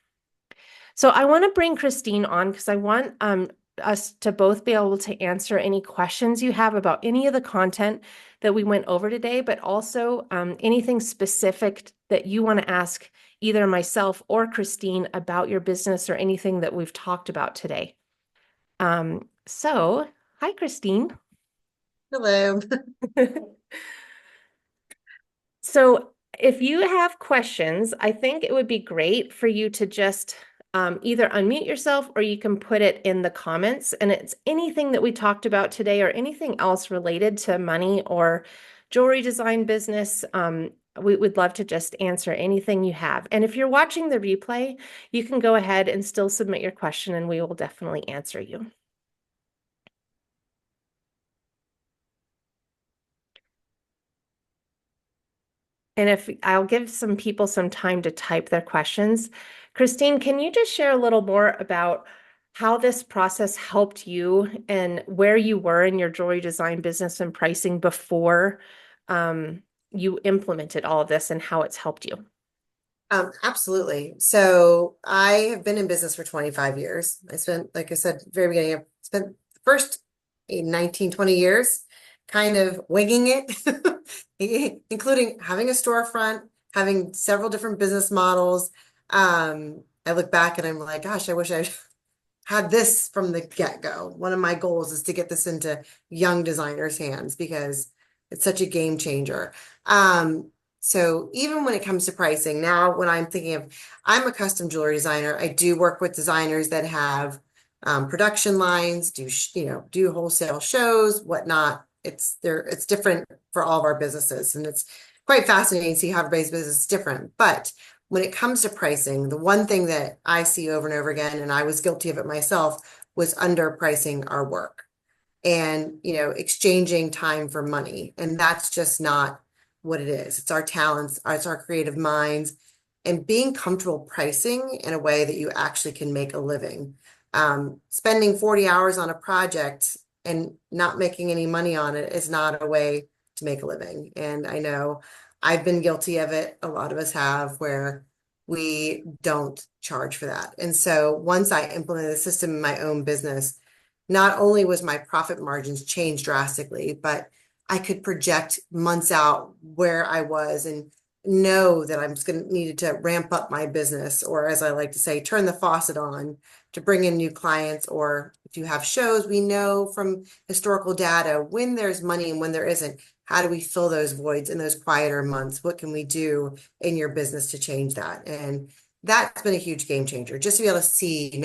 So I want to bring Christine on because I want us to both be able to answer any questions you have about any of the content that we went over today, but also anything specific that you want to ask either myself or Christine about your business or anything that we've talked about today. So, hi, Christine. Hello. So if you have questions, I think it would be great for you to just either unmute yourself or you can put it in the comments. And it's anything that we talked about today or anything else related to money or jewelry design business. We would love to just answer anything you have. And if you're watching the replay, you can go ahead and still submit your question and we will definitely answer you. And if I'll give some people some time to type their questions. Christine, can you just share a little more about how this process helped you and where you were in your jewelry design business and pricing before you implemented all of this and how it's helped you? Absolutely. So I have been in business for 25 years. I spent, like I said, very beginning, I spent the first 19, 20 years kind of winging it, including having a storefront, having several different business models. I look back and I'm like, gosh, I wish I had this from the get-go. One of my goals is to get this into young designers' hands because it's such a game changer. So even when it comes to pricing, now when I'm thinking of, I'm a custom jewelry designer. I do work with designers that have production lines, do wholesale shows, whatnot. it's different for all of our businesses, and it's quite fascinating to see how everybody's business is different. But when it comes to pricing, the one thing that I see over and over again, and I was guilty of it myself, was underpricing our work and, exchanging time for money. And that's just not what it is. It's our talents, it's our creative minds, and being comfortable pricing in a way that you actually can make a living. Spending 40 hours on a project and not making any money on it is not a way to make a living. And I know I've been guilty of it. A lot of us have, where we don't charge for that. And so once I implemented the system in my own business, not only was my profit margins changed drastically, but I could project months out where I was and know that I'm just going to needed to ramp up my business, or as I like to say, turn the faucet on to bring in new clients. Or if you have shows, we know from historical data when there's money and when there isn't. How do we fill those voids in those quieter months? What can we do in your business to change that? And that's been a huge game changer, just to be able to see,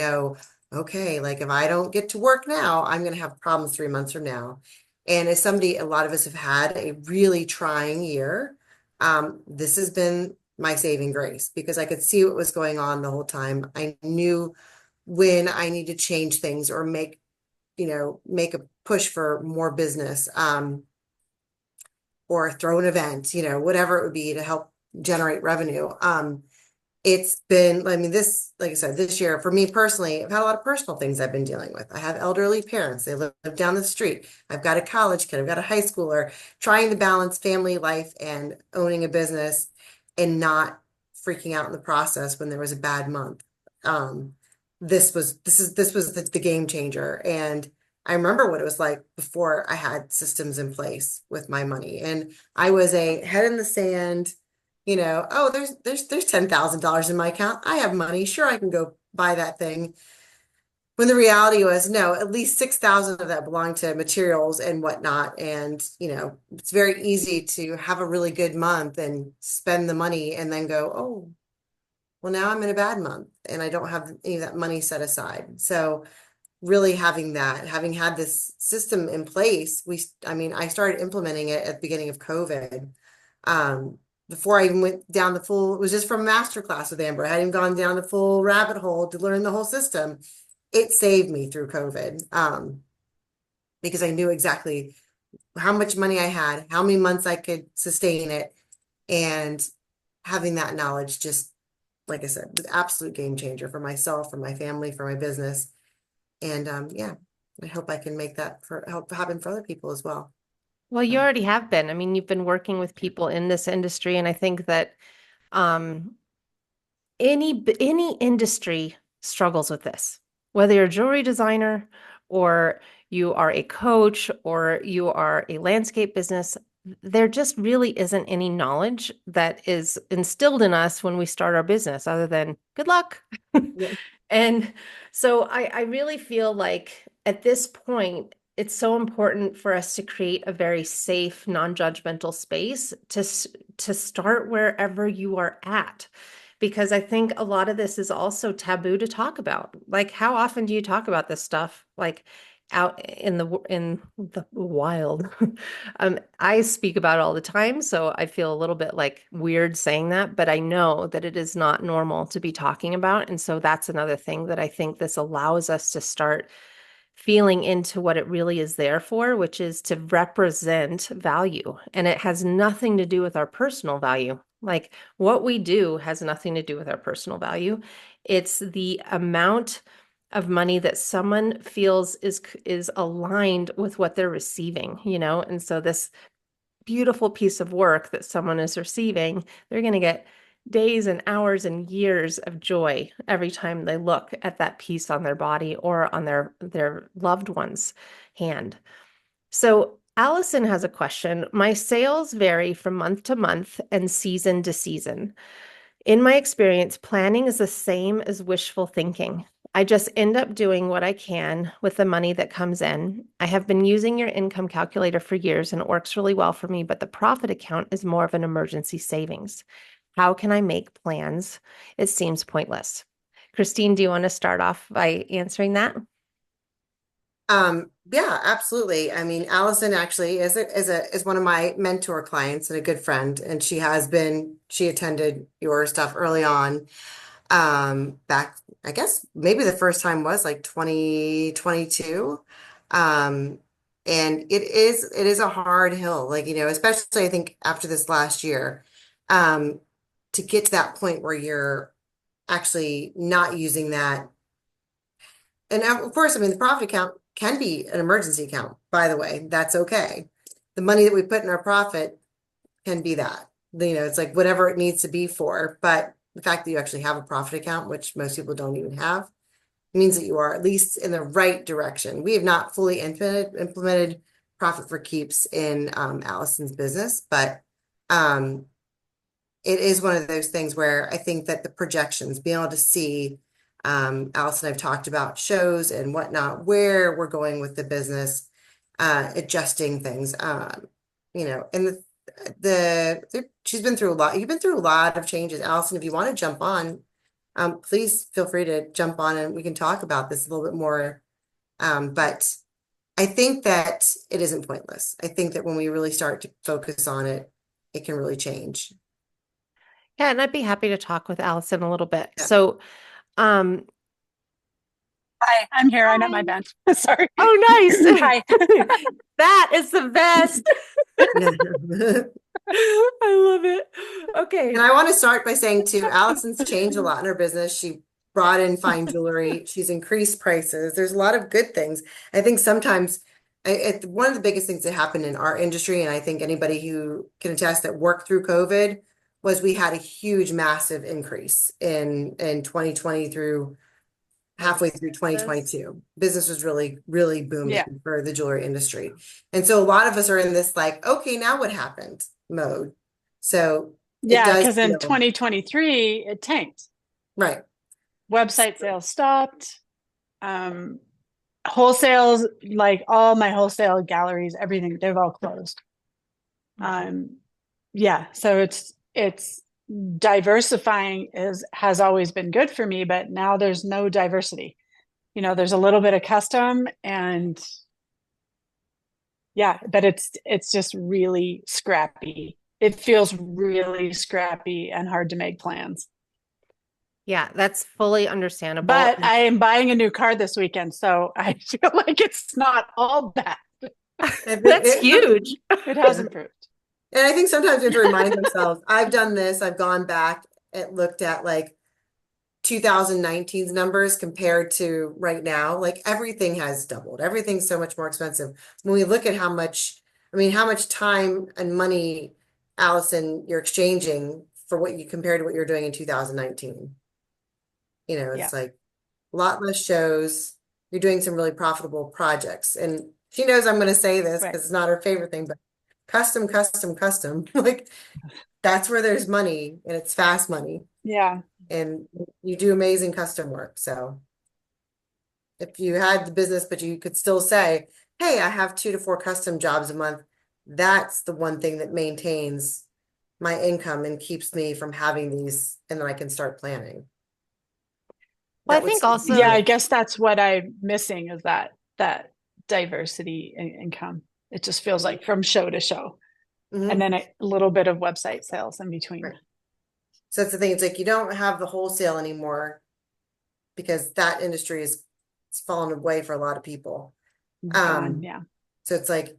okay, like if I don't get to work now, I'm going to have problems 3 months from now. And as somebody, a lot of us have had a really trying year. This has been my saving grace because I could see what was going on the whole time. I knew when I need to change things or make a push for more business, or throw an event, whatever it would be to help generate revenue. It's been, I mean, this, like I said, this year for me personally, I've had a lot of personal things I've been dealing with. I have elderly parents. They live down the street. I've got a college kid. I've got a high schooler, trying to balance family life and owning a business and not freaking out in the process when there was a bad month. Um, this was the game changer. And I remember what it was like before I had systems in place with my money. And I was a head in the sand, oh, there's $10,000 in my account. I have money. Sure, I can go buy that thing. When the reality was, no, at least 6,000 of that belonged to materials and whatnot. And, it's very easy to have a really good month and spend the money and then go, oh, well, now I'm in a bad month and I don't have any of that money set aside. So really having had this system in place, I started implementing it at the beginning of COVID. Um, Before I even went down the full, it was just from a master class with Amber. I hadn't gone down the full rabbit hole to learn the whole system. It saved me through COVID, because I knew exactly how much money I had, how many months I could sustain it, and having that knowledge just, like I said, was absolute game changer for myself, for my family, for my business. And yeah, I hope I can make that for help happen for other people as well. Well, you So, already have been. I mean, you've been working with people in this industry, and I think that um, any industry struggles with this. Whether you're a jewelry designer or you are a coach or you are a landscape business, there just really isn't any knowledge that is instilled in us when we start our business other than good luck. yeah. And so I really feel like at this point, it's so important for us to create a very safe, non-judgmental space to start wherever you are at. Because I think a lot of this is also taboo to talk about. Like, how often do you talk about this stuff? Like out in the wild. I speak about it all the time, so I feel a little bit like weird saying that, but I know that it is not normal to be talking about. And so that's another thing that I think this allows us to start feeling into what it really is there for, which is to represent value. And it has nothing to do with our personal value. Like what we do has nothing to do with our personal value. It's the amount of money that someone feels is aligned with what they're receiving. And so this beautiful piece of work that someone is receiving, they're going to get days and hours and years of joy every time they look at that piece on their body or on their loved one's hand. So Allison has a question. My sales vary from month to month and season to season. In my experience, planning is the same as wishful thinking. I just end up doing what I can with the money that comes in. I have been using your income calculator for years and it works really well for me, but the profit account is more of an emergency savings. How can I make plans? It seems pointless. Christine, do you want to start off by answering that? Yeah, absolutely. I mean, Allison actually is one of my mentor clients and a good friend, and she attended your stuff early on. Back, I guess maybe the first time was like 2022. Um, and it is a hard hill, like, especially I think after this last year, um, to get to that point where you're actually not using that. And of course, I mean, the profit account can be an emergency account, by the way. That's okay. The money that we put in our profit can be that. It's like whatever it needs to be for. But the fact that you actually have a profit account, which most people don't even have, means that you are at least in the right direction. We have not fully implemented profit for keeps in Allison's business, but um, it is one of those things where I think that the projections, being able to see, Alice and I've talked about shows and whatnot, where we're going with the business, adjusting things, and she's been through a lot. You've been through a lot of changes, Allison. If you want to jump on, please feel free to jump on and we can talk about this a little bit more. But I think that it isn't pointless. I think that when we really start to focus on it, it can really change. Yeah, and I'd be happy to talk with Allison a little bit. Yeah. So, um, Hi, I'm here. I'm at my hi. bench. Sorry. Oh, nice. Hi. That is the best. And I love it. Okay. I want to start by saying too, Allison's changed a lot in her business. She brought in fine jewelry. She's increased prices. There's a lot of good things. I think sometimes one of the biggest things that happened in our industry, and I think anybody who can attest that worked through COVID, was we had a huge, massive increase in 2020 through halfway through Businesses. 2022. Business was really, really booming Yeah. for the jewelry industry. And so a lot of us are in this like, okay, now what happened mode. So it Yeah, does because in feel 2023 it tanked. right. Website sales stopped. Wholesales, like all my wholesale galleries, everything, they've all closed. Um, yeah, so it's diversifying has always been good for me, but now there's no diversity. There's a little bit of custom and yeah, but it's just really scrappy. It feels really scrappy and hard to make plans. Yeah, that's fully understandable. But I am buying a new car this weekend, so I feel like it's not all bad. That's huge. It has improved. And I think sometimes we have to remind ourselves, I've done this, I've gone back and looked at like 2019's numbers compared to right now. Like everything has doubled. Everything's so much more expensive. When we look at how much time and money, Allison, you're exchanging for what you compared to what you're doing in 2019. Yeah, It's like a lot less shows. You're doing some really profitable projects. And she knows I'm going to say this right. because it's not her favorite thing, but custom, custom, custom. Like that's where there's money and it's fast money. Yeah. And you do amazing custom work. So if you had the business, but you could still say, hey, I have 2 to 4 custom jobs a month, that's the one thing that maintains my income and keeps me from having these, and then I can start planning. Well, I That would think still be Yeah, also, I good. guess that's what I'm missing is that diversity in income. It just feels like from show to show. And Mhm. then a little bit of website sales in between. Right. So that's the thing. It's like you don't have the wholesale anymore because that industry is it's fallen away for a lot of people. Gone. Um, Yeah. so it's like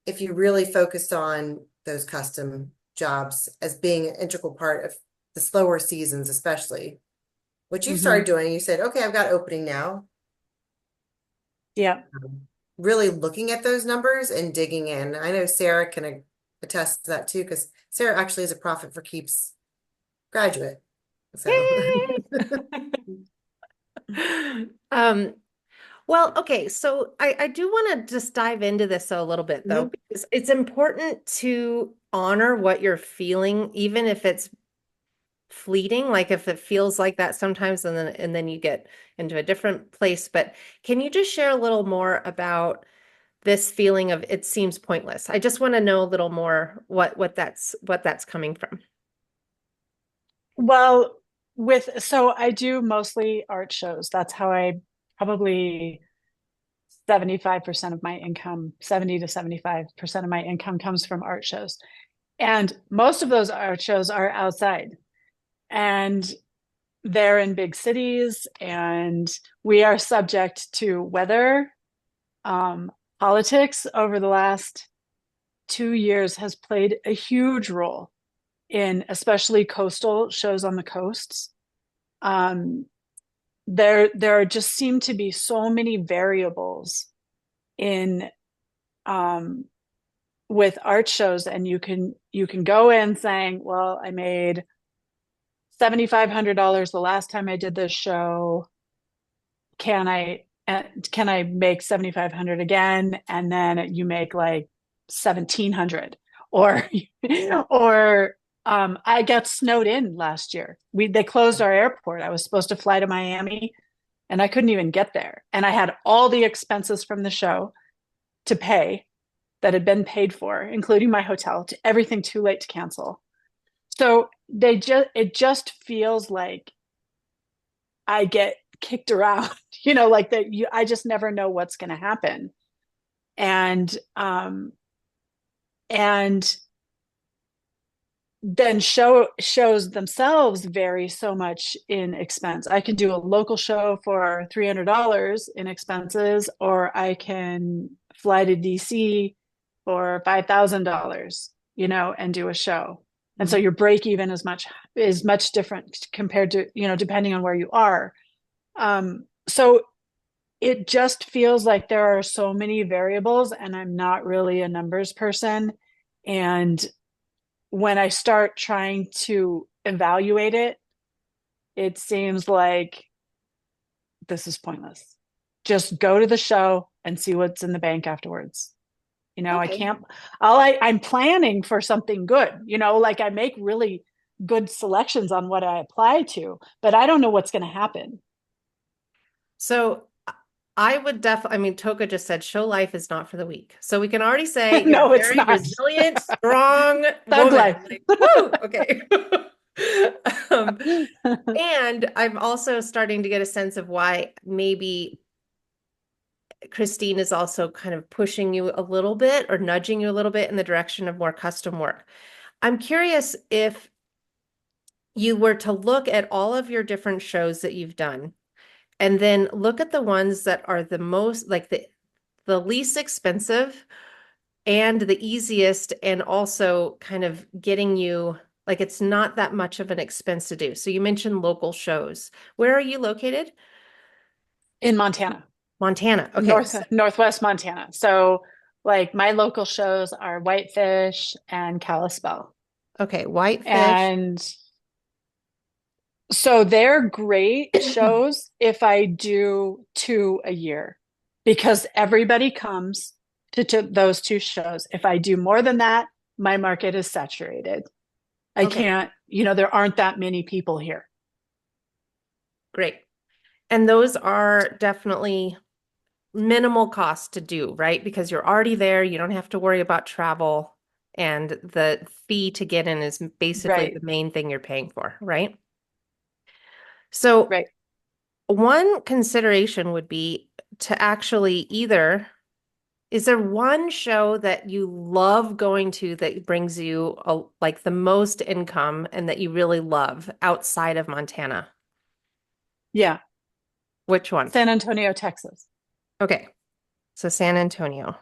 if you really focused on those custom jobs as being an integral part of the slower seasons, especially, what you started Hmm. doing, you said, okay, I've got opening now. Yeah. Really looking at those numbers and digging in. I know Sarah can attest to that too, because Sarah actually is a Profit for Keeps graduate. So um, well, okay, so I do want to just dive into this a little bit though, Mhm. because it's important to honor what you're feeling, even if it's fleeting, like if it feels like that sometimes and then you get into a different place. But can you just share a little more about this feeling of it seems pointless? I just want to know a little more what that's coming from. Well, so I do mostly art shows. That's how I probably 75% of my income, 70 to 75% of my income comes from art shows. And most of those art shows are outside. And they're in big cities, and we are subject to weather. Politics over the last 2 years has played a huge role in especially coastal shows on the coasts. There just seem to be so many variables in with art shows, and you can go in saying, well, I made $7,500 the last time I did this show. Can I make 7,500 again? And then you make like 1,700, or or I got snowed in last year. They closed our airport. I was supposed to fly to Miami, and I couldn't even get there. And I had all the expenses from the show to pay that had been paid for, including my hotel, to everything too late to cancel. So it just feels like I get kicked around, like that. I just never know what's going to happen, and and then shows themselves vary so much in expense. I can do a local show for $300 in expenses, or I can fly to DC for $5,000, and do a show. And so your break even is much different compared to, depending on where you are. So it just feels like there are so many variables, and I'm not really a numbers person. And when I start trying to evaluate it, it seems like this is pointless. Just go to the show and see what's in the bank afterwards. I Okay. can't, I'm planning for something good, like I make really good selections on what I apply to, but I don't know what's going to happen. So I would definitely, Toka just said show life is not for the weak. So we can already say you're No, a it's very not. resilient, strong Thug woman. life. Like, woo, okay. Um, and I'm also starting to get a sense of why maybe Christine is also kind of pushing you a little bit or nudging you a little bit in the direction of more custom work. I'm curious if you were to look at all of your different shows that you've done and then look at the ones that are the most like the least expensive and the easiest, and also kind of getting you like it's not that much of an expense to do. So you mentioned local shows. Where are you located? In Montana. Montana. Okay. Northwest Montana. So like my local shows are Whitefish and Kalispell. Okay, Whitefish. And so they're great shows if I do 2 a year, because everybody comes to those 2 shows. If I do more than that, my market is saturated. I Okay, can't, there aren't that many people here. great. And those are definitely minimal cost to do, right? Because you're already there, you don't have to worry about travel, and the fee to get in is basically Right. the main thing you're paying for, right? So Right. one consideration would be to actually either, is there one show that you love going to that brings you like the most income and that you really love outside of Montana? Yeah. Which one? San Antonio, Texas. Okay, so San Antonio.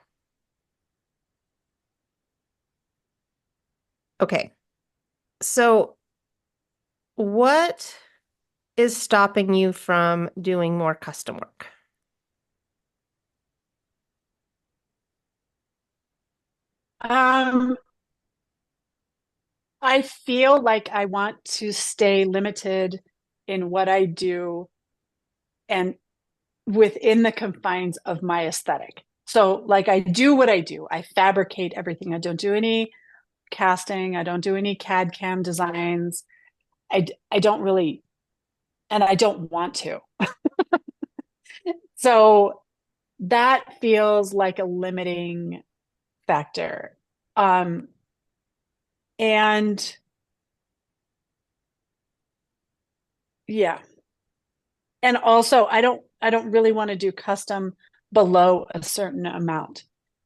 Okay, so what is stopping you from doing more custom work? Um, I feel like I want to stay limited in what I do and within the confines of my aesthetic. So, like, I do what I do. I fabricate everything. I don't do any casting. I don't do any CAD CAM designs. I don't really, and I don't want to. So that feels like a limiting factor. Um, and yeah. And also I don't really want to do custom below a certain amount.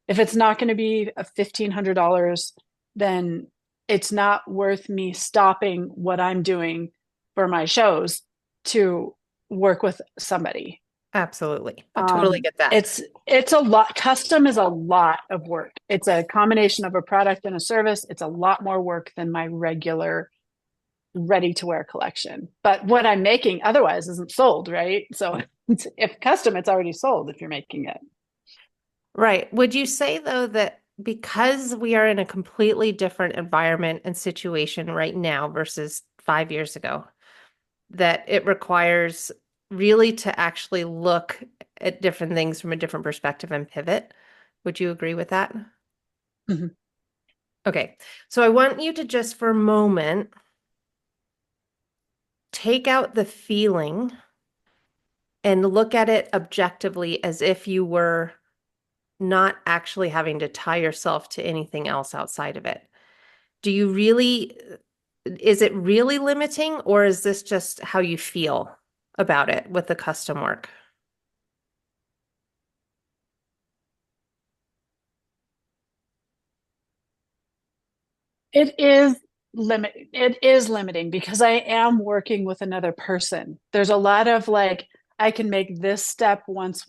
If it's not going to be a $1,500, then it's not worth me stopping what I'm doing for my shows to work with somebody. Absolutely. I totally get that. It's a lot. Custom is a lot of work. It's a combination of a product and a service. It's a lot more work than my regular ready to wear collection. But what I'm making otherwise isn't sold, right? So if custom, it's already sold if you're making it. Right. Would you say, though, that because we are in a completely different environment and situation right now versus 5 years ago, that it requires really to actually look at different things from a different perspective and pivot? Would you agree with that? Mhm. Okay. So I want you to just for a moment take out the feeling and look at it objectively as if you were not actually having to tie yourself to anything else outside of it. Do you really, is it really limiting, or is this just how you feel about it with the custom work? It is limiting because I am working with another person. There's a lot of like, I can make this step once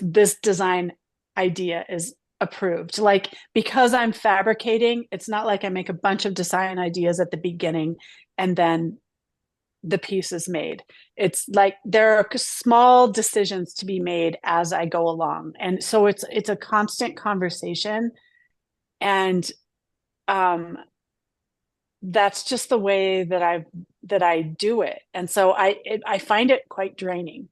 this design idea is approved. Like, because I'm fabricating, it's not like I make a bunch of design ideas at the beginning and then the piece is made. It's like there are small decisions to be made as I go along. And so it's a constant conversation. And um that's just the way that I do it. And so I find it quite draining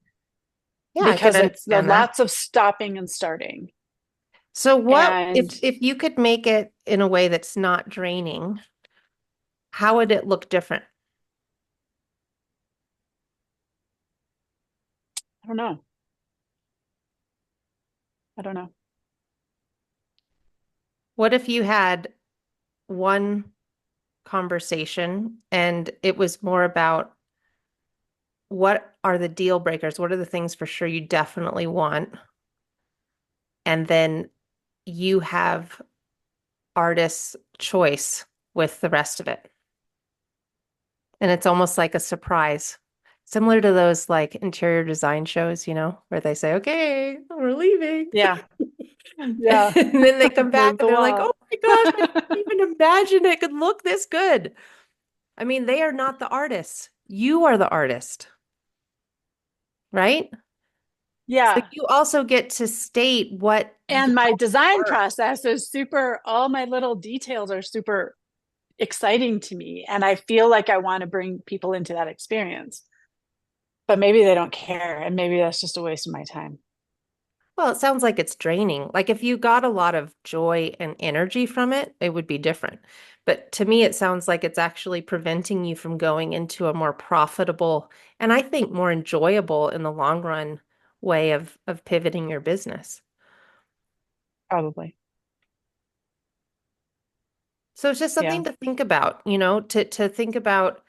Yeah, I can because it's the understand that. lots of stopping and starting. So what And if you could make it in a way that's not draining, how would it look different? I don't know. I don't know. What if you had one conversation and it was more about what are the deal breakers? What are the things for sure you definitely want? And then you have artist's choice with the rest of it. And it's almost like a surprise, similar to those like interior design shows, where they say, okay, we're leaving. Yeah. Yeah. And then they come back Here's and the they're like, wall. oh my gosh, I didn't even imagine it could look this good. I mean, they are not the artists. You are the artist, right? So Yeah. you also get to state what And my your design art. process is super, all my little details are super exciting to me. And I feel like I want to bring people into that experience. But maybe they don't care. And maybe that's just a waste of my time. Well, it sounds like it's draining. Like if you got a lot of joy and energy from it, it would be different. But to me, it sounds like it's actually preventing you from going into a more profitable and I think more enjoyable in the long run way of pivoting your business. Probably. So it's just Yeah. something to think about, to think about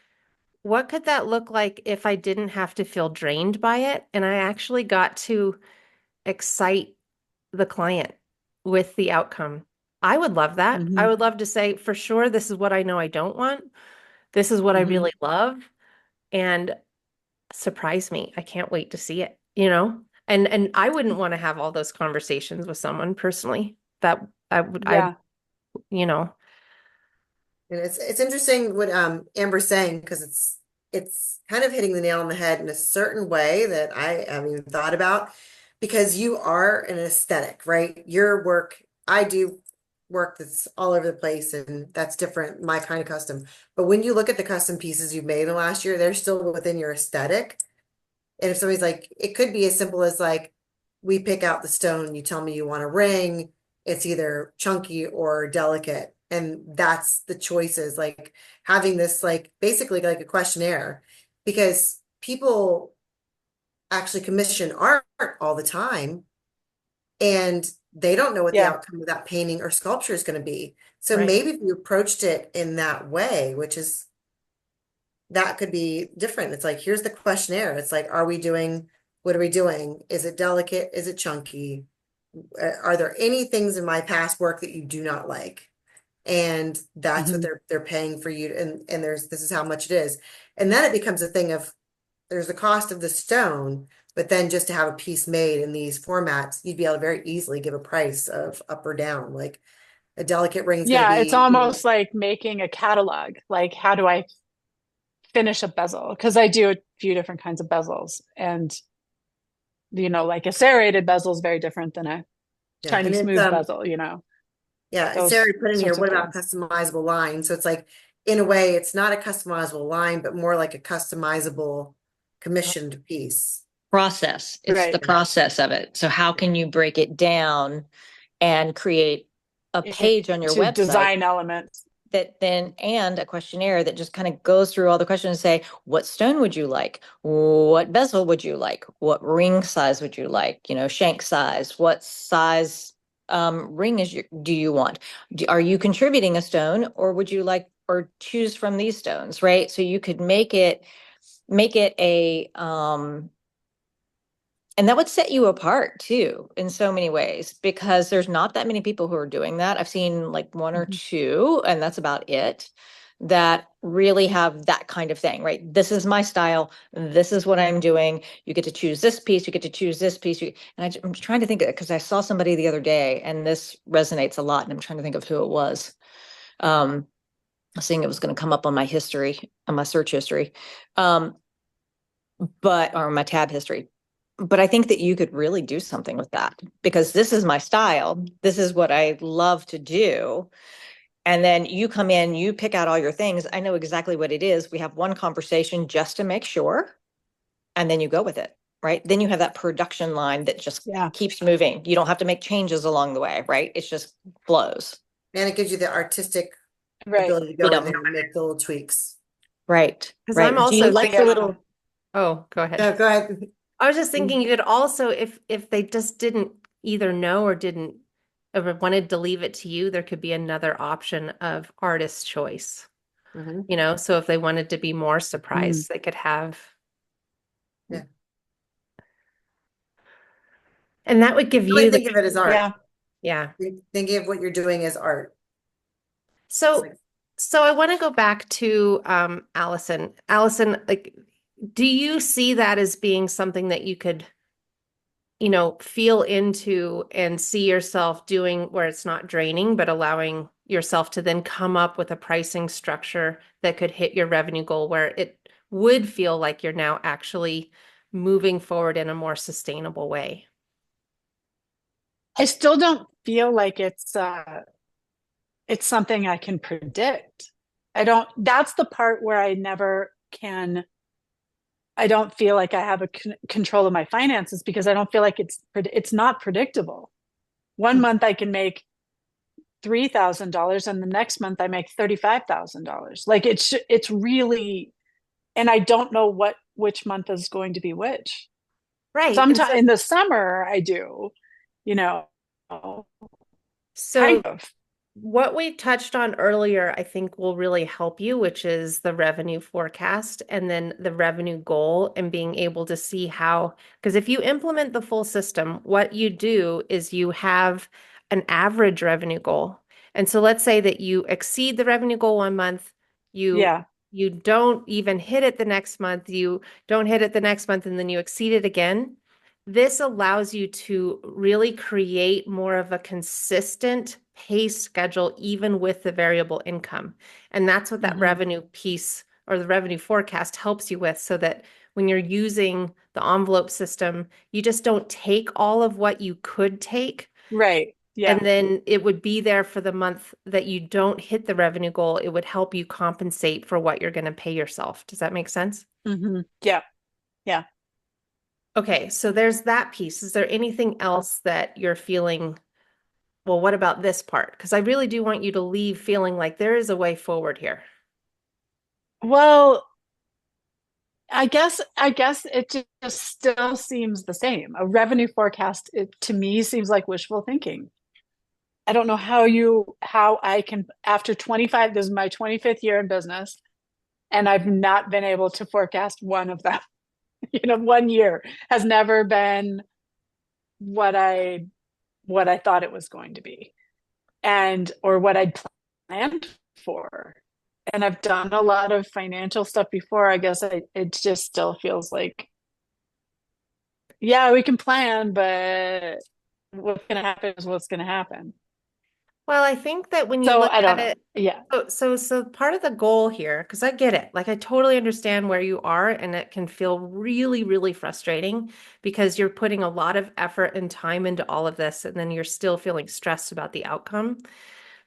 what could that look like if I didn't have to feel drained by it and I actually got to excite the client with the outcome. I would love that. I Hmm. would love to say, for sure, this is what I know I don't want. This is what I Hmm. really love. And surprise me. I can't wait to see it. And I wouldn't want to have all those conversations with someone personally. That I Yeah. you know, And it's interesting what Amber's saying because it's kind of hitting the nail on the head in a certain way that I haven't even thought about because you are an aesthetic, right? Your work, I do work that's all over the place and that's different, my kind of custom. But when you look at the custom pieces you've made in the last year, they're still within your aesthetic. And if somebody's like, it could be as simple as like, we pick out the stone, you tell me you want a ring, it's either chunky or delicate. And that's the choices, like having this like basically like a questionnaire because people actually commission art all the time and they don't know what the Yeah. outcome of that painting or sculpture is going to be. So right. maybe if you approached it in that way, which is that could be different. It's like, here's the questionnaire. It's like, are we doing What are we doing? Is it delicate? Is it chunky? Are there any things in my past work that you do not like? And that's what Mhm. they're paying for you, and this is how much it is. And then it becomes a thing of there's the cost of the stone, but then just to have a piece made in these formats, you'd be able to very easily give a price of up or down. Like a delicate ring is going to Yeah, it's be, almost like making a catalog. Like, how do I finish a bezel? Because I do a few different kinds of bezels, and like a serrated bezel is very different than a yeah. shiny And it's smooth bezel. yeah, Those Sarah put in here, sorts of what about things. customizable line? So it's like, in a way, it's not a customizable line, but more like a customizable commissioned piece. Process. It's the Right. process of it. So how can you break it down and create a page on your To website design elements. that then, and a questionnaire that just kind of goes through all the questions and say, what stone would you like? What bezel would you like? What ring size would you like? Shank size. What size ring do you want? Are you contributing a stone, or would you like, or choose from these stones, right? So you could make it a and that would set you apart too in so many ways, because there's not that many people who are doing that. I've seen like one or Mhm. two, and that's about it, that really have that kind of thing, right? This is my style. This is what I'm doing. You get to choose this piece. You get to choose this piece. I'm trying to think of it because I saw somebody the other day, and this resonates a lot. And I'm trying to think of who it was. Seeing it was going to come up on my history, on my search history. Or my tab history. But I think that you could really do something with that, because this is my style. This is what I love to do. And then you come in, you pick out all your things. I know exactly what it is. We have one conversation just to make sure, and then you go with it, right? Then you have that production line that just Yeah. keeps moving. You don't have to make changes along the way, right? It just flows. And it gives you the artistic Right. ability to go in Freedom. there and make the little tweaks. Right. Because I'm Right. Do you also like the thinking, little, oh, go ahead. Yeah, go ahead. I was just thinking you could also, if they just didn't either know or didn't or wanted to leave it to you, there could be another option of artist choice. Mhm. So if they wanted to be more Mm. surprised, they could have, Yeah. and that would give Really you the, think of it as art. Yeah. yeah. Think of what you're doing as art. It's So, like, so I want to go back to Allison. Allison, like, do you see that as being something that you could, feel into and see yourself doing where it's not draining, but allowing yourself to then come up with a pricing structure that could hit your revenue goal where it would feel like you're now actually moving forward in a more sustainable way? I still don't feel like it's something I can predict. That's the part where I don't feel like I have a control of my finances, because I don't feel like it's not predictable. One month I can make $3,000, and the next month I make $35,000. Like, it's really, and I don't know which month is going to be which. Right. And Sometimes in the summer I do, you know, so kind of. what we touched on earlier, I think will really help you, which is the revenue forecast and then the revenue goal, and being able to see how, because if you implement the full system, what you do is you have an average revenue goal. And so let's say that you exceed the revenue goal one month, you Yeah. you don't even hit it the next month, you don't hit it the next month, and then you exceed it again. This allows you to really create more of a consistent pay schedule, even with the variable income. And that's what that Mhm. revenue piece or the revenue forecast helps you with, so that when you're using the envelope system, you just don't take all of what you could take, Right. and Yeah. then it would be there for the month that you don't hit the revenue goal. It would help you compensate for what you're going to pay yourself. Does that make sense? Yeah. Yeah. Okay, so there's that piece. Is there anything else that you're feeling, well, what about this part? Because I really do want you to leave feeling like there is a way forward here. Well, I guess it just still seems the same. A revenue forecast, to me, seems like wishful thinking. I don't know how I can, after 25, this is my 25th year in business, and I've not been able to forecast one of them. one year has never been what I thought it was going to be, and or what I'd planned for. And I've done a lot of financial stuff before. I guess it just still feels like, yeah, we can plan, but what's going to happen is what's going to happen. Well, I think that when you So look I don't at know. it, Yeah. so part of the goal here, because I get it, like I totally understand where you are, and it can feel really, really frustrating because you're putting a lot of effort and time into all of this, and then you're still feeling stressed about the outcome.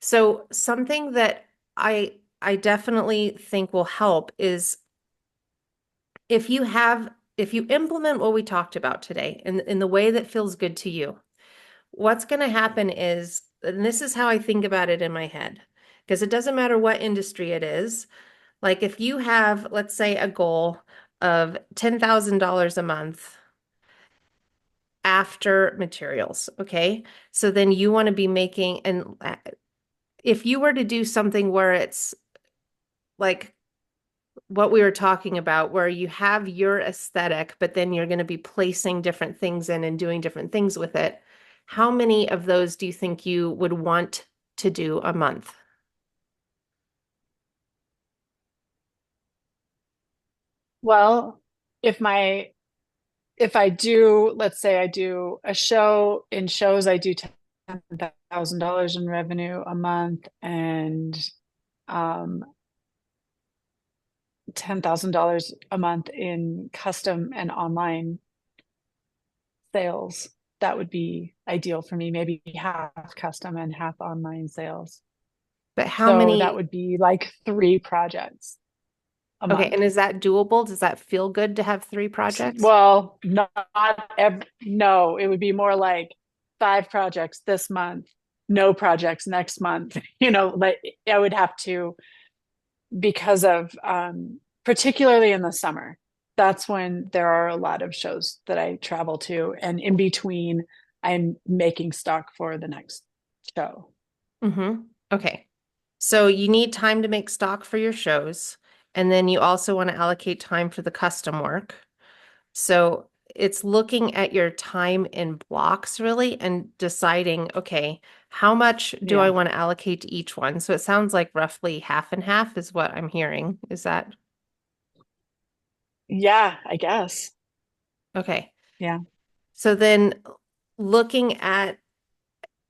So something that I definitely think will help is if you implement what we talked about today in the way that feels good to you, what's going to happen is, and this is how I think about it in my head, because it doesn't matter what industry it is. Like if you have, let's say, a goal of $10,000 a month after materials, okay? So then you want to be making, and if you were to do something where it's like what we were talking about, where you have your aesthetic, but then you're going to be placing different things in and doing different things with it. How many of those do you think you would want to do a month? Well, if my if I do, let's say I do a show, in shows I do $10,000 in revenue a month, and um $10,000 a month in custom and online sales. That would be ideal for me, maybe half custom and half online sales. But how So that many? would be like 3 projects a Okay, month. and is that doable? Does that feel good to have 3 projects? Well, not no, it would be more like 5 projects this month, no projects next month. Like I would have to, because of particularly in the summer. That's when there are a lot of shows that I travel to, and in between, I'm making stock for the next show. Mm-hmm. Okay. So you need time to make stock for your shows, and then you also want to allocate time for the custom work. So it's looking at your time in blocks really and deciding, okay, how much do I Yeah. want to allocate to each one? So it sounds like roughly half and half is what I'm hearing. Is that Yeah, I guess. okay? Yeah. So then looking at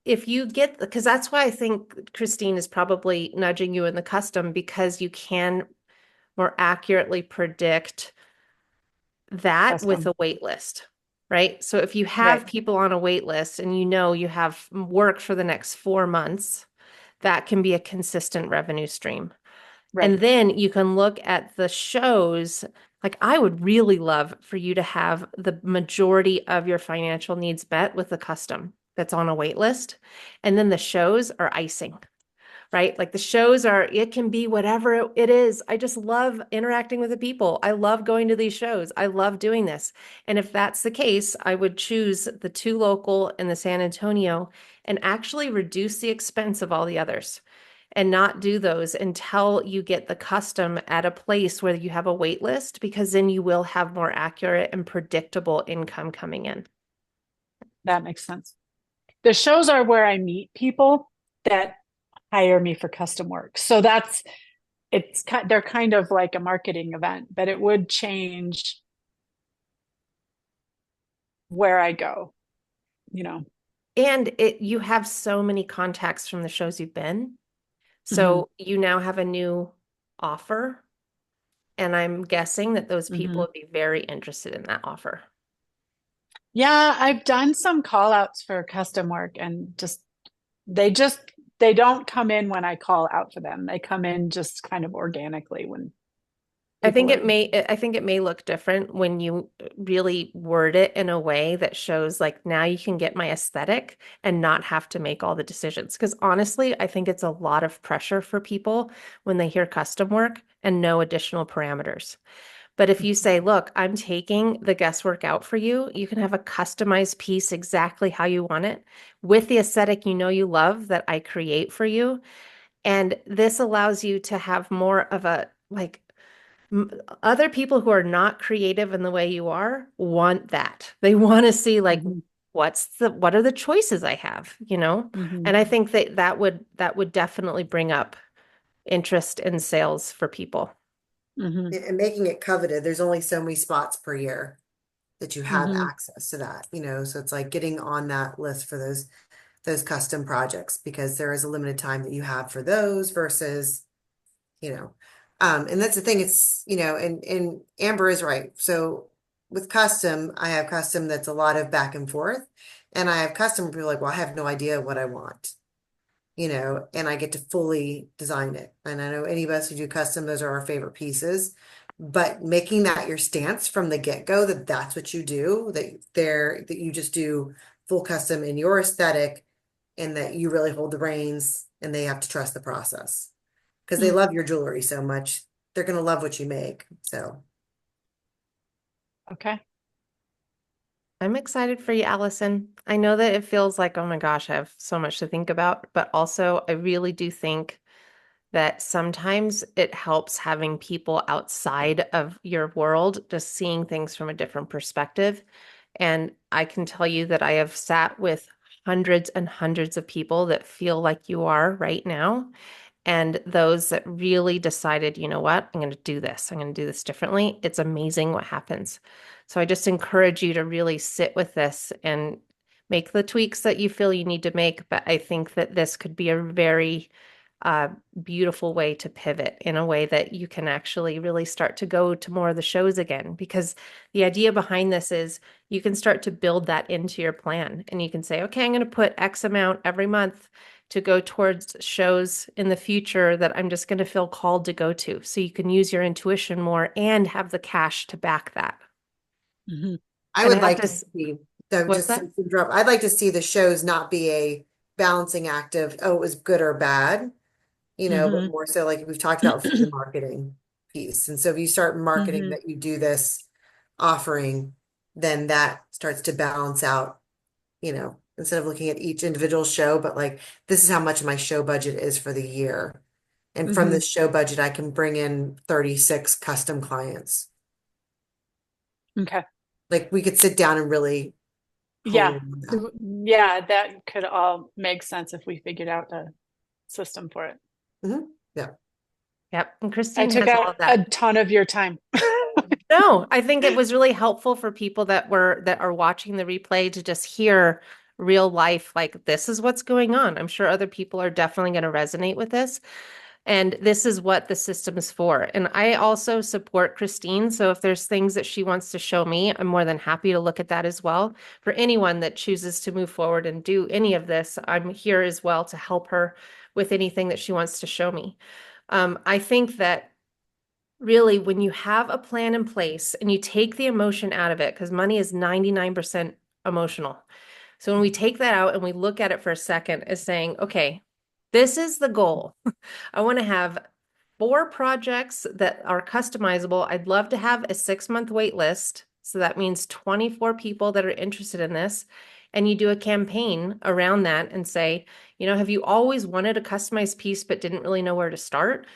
if you get, because that's why I think Christine is probably nudging you in the custom because you can more accurately predict that with Custom. a wait list, right? So if you have Right. people on a wait list and you know you have work for the next 4 months, that can be a consistent revenue stream. And Right. then you can look at the shows. Like, I would really love for you to have the majority of your financial needs met with the custom that's on a wait list. And then the shows are icing, right? Like the shows are, it can be whatever it is. I just love interacting with the people. I love going to these shows. I love doing this. And if that's the case, I would choose the 2 local in the San Antonio and actually reduce the expense of all the others and not do those until you get the custom at a place where you have a wait list, because then you will have more accurate and predictable income coming in. That makes sense. The shows are where I meet people that hire me for custom work. So they're kind of like a marketing event, but it would change where I go, you know. And you have so many contacts from the shows you've been. Hmm. So you now have a new offer, and I'm guessing that those people Hmm. would be very interested in that offer. Yeah, I've done some call outs for custom work, and they just they don't come in when I call out for them. They come in just kind of organically when people are. I think it may look different when you really word it in a way that shows like now you can get my aesthetic and not have to make all the decisions. Because honestly, I think it's a lot of pressure for people when they hear custom work and no additional parameters. But if you say, look, I'm taking the guesswork out for you, you can have a customized piece exactly how you want it with the aesthetic you know you love that I create for you. And this allows you to have more of a like Other people who are not creative in the way you are want that. They want to see like Mhm. what are the choices I have, you know? Mhm. And I think that that would definitely bring up interest in sales for people. Mhm. And making it coveted, there's only so many spots per year that you have Mhm. access to that, so it's like getting on that list for those custom projects because there is a limited time that you have for those versus, you know, and that's the thing, it's, and Amber is right. So with custom, I have custom that's a lot of back and forth, and I have custom people like, well, I have no idea what I want, and I get to fully design it. And I know any of us who do custom, those are our favorite pieces. But making that your stance from the get-go, that that's what you do, that you just do full custom in your aesthetic, and that you really hold the reins, and they have to trust the process because they Mm. love your jewelry so much. They're gonna love what you make. So Okay. I'm excited for you, Allison. I know that it feels like, oh my gosh, I have so much to think about, but also I really do think that sometimes it helps having people outside of your world, just seeing things from a different perspective. And I can tell you that I have sat with hundreds and hundreds of people that feel like you are right now. And those that really decided, you know what, I'm going to do this. I'm going to do this differently. It's amazing what happens. So I just encourage you to really sit with this and make the tweaks that you feel you need to make. But I think that this could be a very uh, beautiful way to pivot in a way that you can actually really start to go to more of the shows again. Because the idea behind this is you can start to build that into your plan and you can say, okay, I'm going to put X amount every month to go towards shows in the future that I'm just going to feel called to go to. So you can use your intuition more and have the cash to back that. Mhm. I And I would have like to, to see, so what's just that? to interrupt, I'd like to see the shows not be a balancing act of, oh, it was good or bad, but Mhm. more so like we've talked about for the marketing piece. And so if you start marketing Mhm. that you do this offering, then that starts to balance out, instead of looking at each individual show, but like, this is how much my show budget is for the year. And from Mhm. this show budget, I can bring in 36 custom clients. Okay. Like we could sit down and really hone Yeah. in on that. Yeah, that could all make sense if we figured out a system for it. Yeah. Yep. And I Christine took has all out of a that. ton of your time. No, I think it was really helpful for people that are watching the replay to just hear real life, like this is what's going on. I'm sure other people are definitely going to resonate with this. And this is what the system is for. And I also support Christine. So if there's things that she wants to show me, I'm more than happy to look at that as well. For anyone that chooses to move forward and do any of this, I'm here as well to help her with anything that she wants to show me. I think that really, when you have a plan in place and you take the emotion out of it, because money is 99% emotional. So when we take that out and we look at it for a second as saying, okay, this is the goal. I want to have 4 projects that are customizable. I'd love to have a 6-month wait list. So that means 24 people that are interested in this. And you do a campaign around that and say, have you always wanted a customized piece but didn't really know where to start?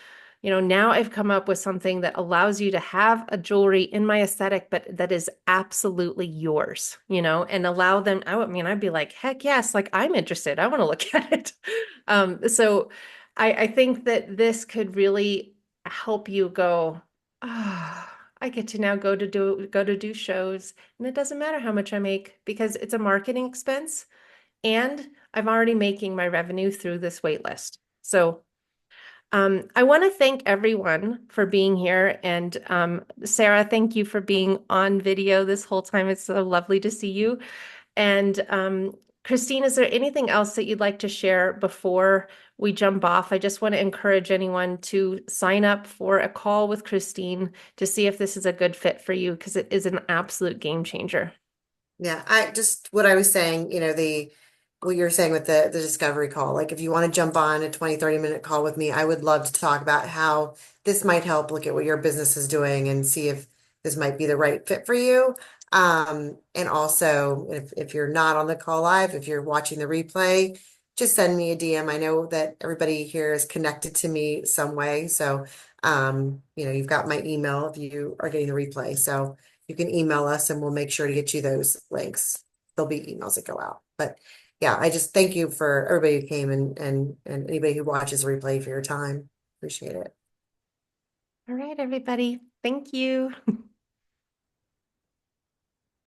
Now I've come up with something that allows you to have a jewelry in my aesthetic, but that is absolutely yours, and allow them. I mean, I'd be like, heck yes, like I'm interested. I want to look at it. So I think that this could really help you go, I get to now go to do shows, and it doesn't matter how much I make because it's a marketing expense, and I'm already making my revenue through this wait list. So I want to thank everyone for being here. And Sarah, thank you for being on video this whole time. It's so lovely to see you. And Christine, is there anything else that you'd like to share before we jump off? I just want to encourage anyone to sign up for a call with Christine to see if this is a good fit for you because it is an absolute game changer. Yeah, I just what I was saying, what you're saying with the discovery call. Like if you want to jump on a 20-30 minute call with me, I would love to talk about how this might help look at what your business is doing and see if this might be the right fit for you. And also if you're not on the call live, if you're watching the replay, just send me a DM. I know that everybody here is connected to me some way. So, you've got my email if you are getting the replay. So you can email us and we'll make sure to get you those links. There'll be emails that go out. But yeah, I just thank you for everybody who came and anybody who watches the replay for your time. Appreciate it. All right, everybody. Thank you.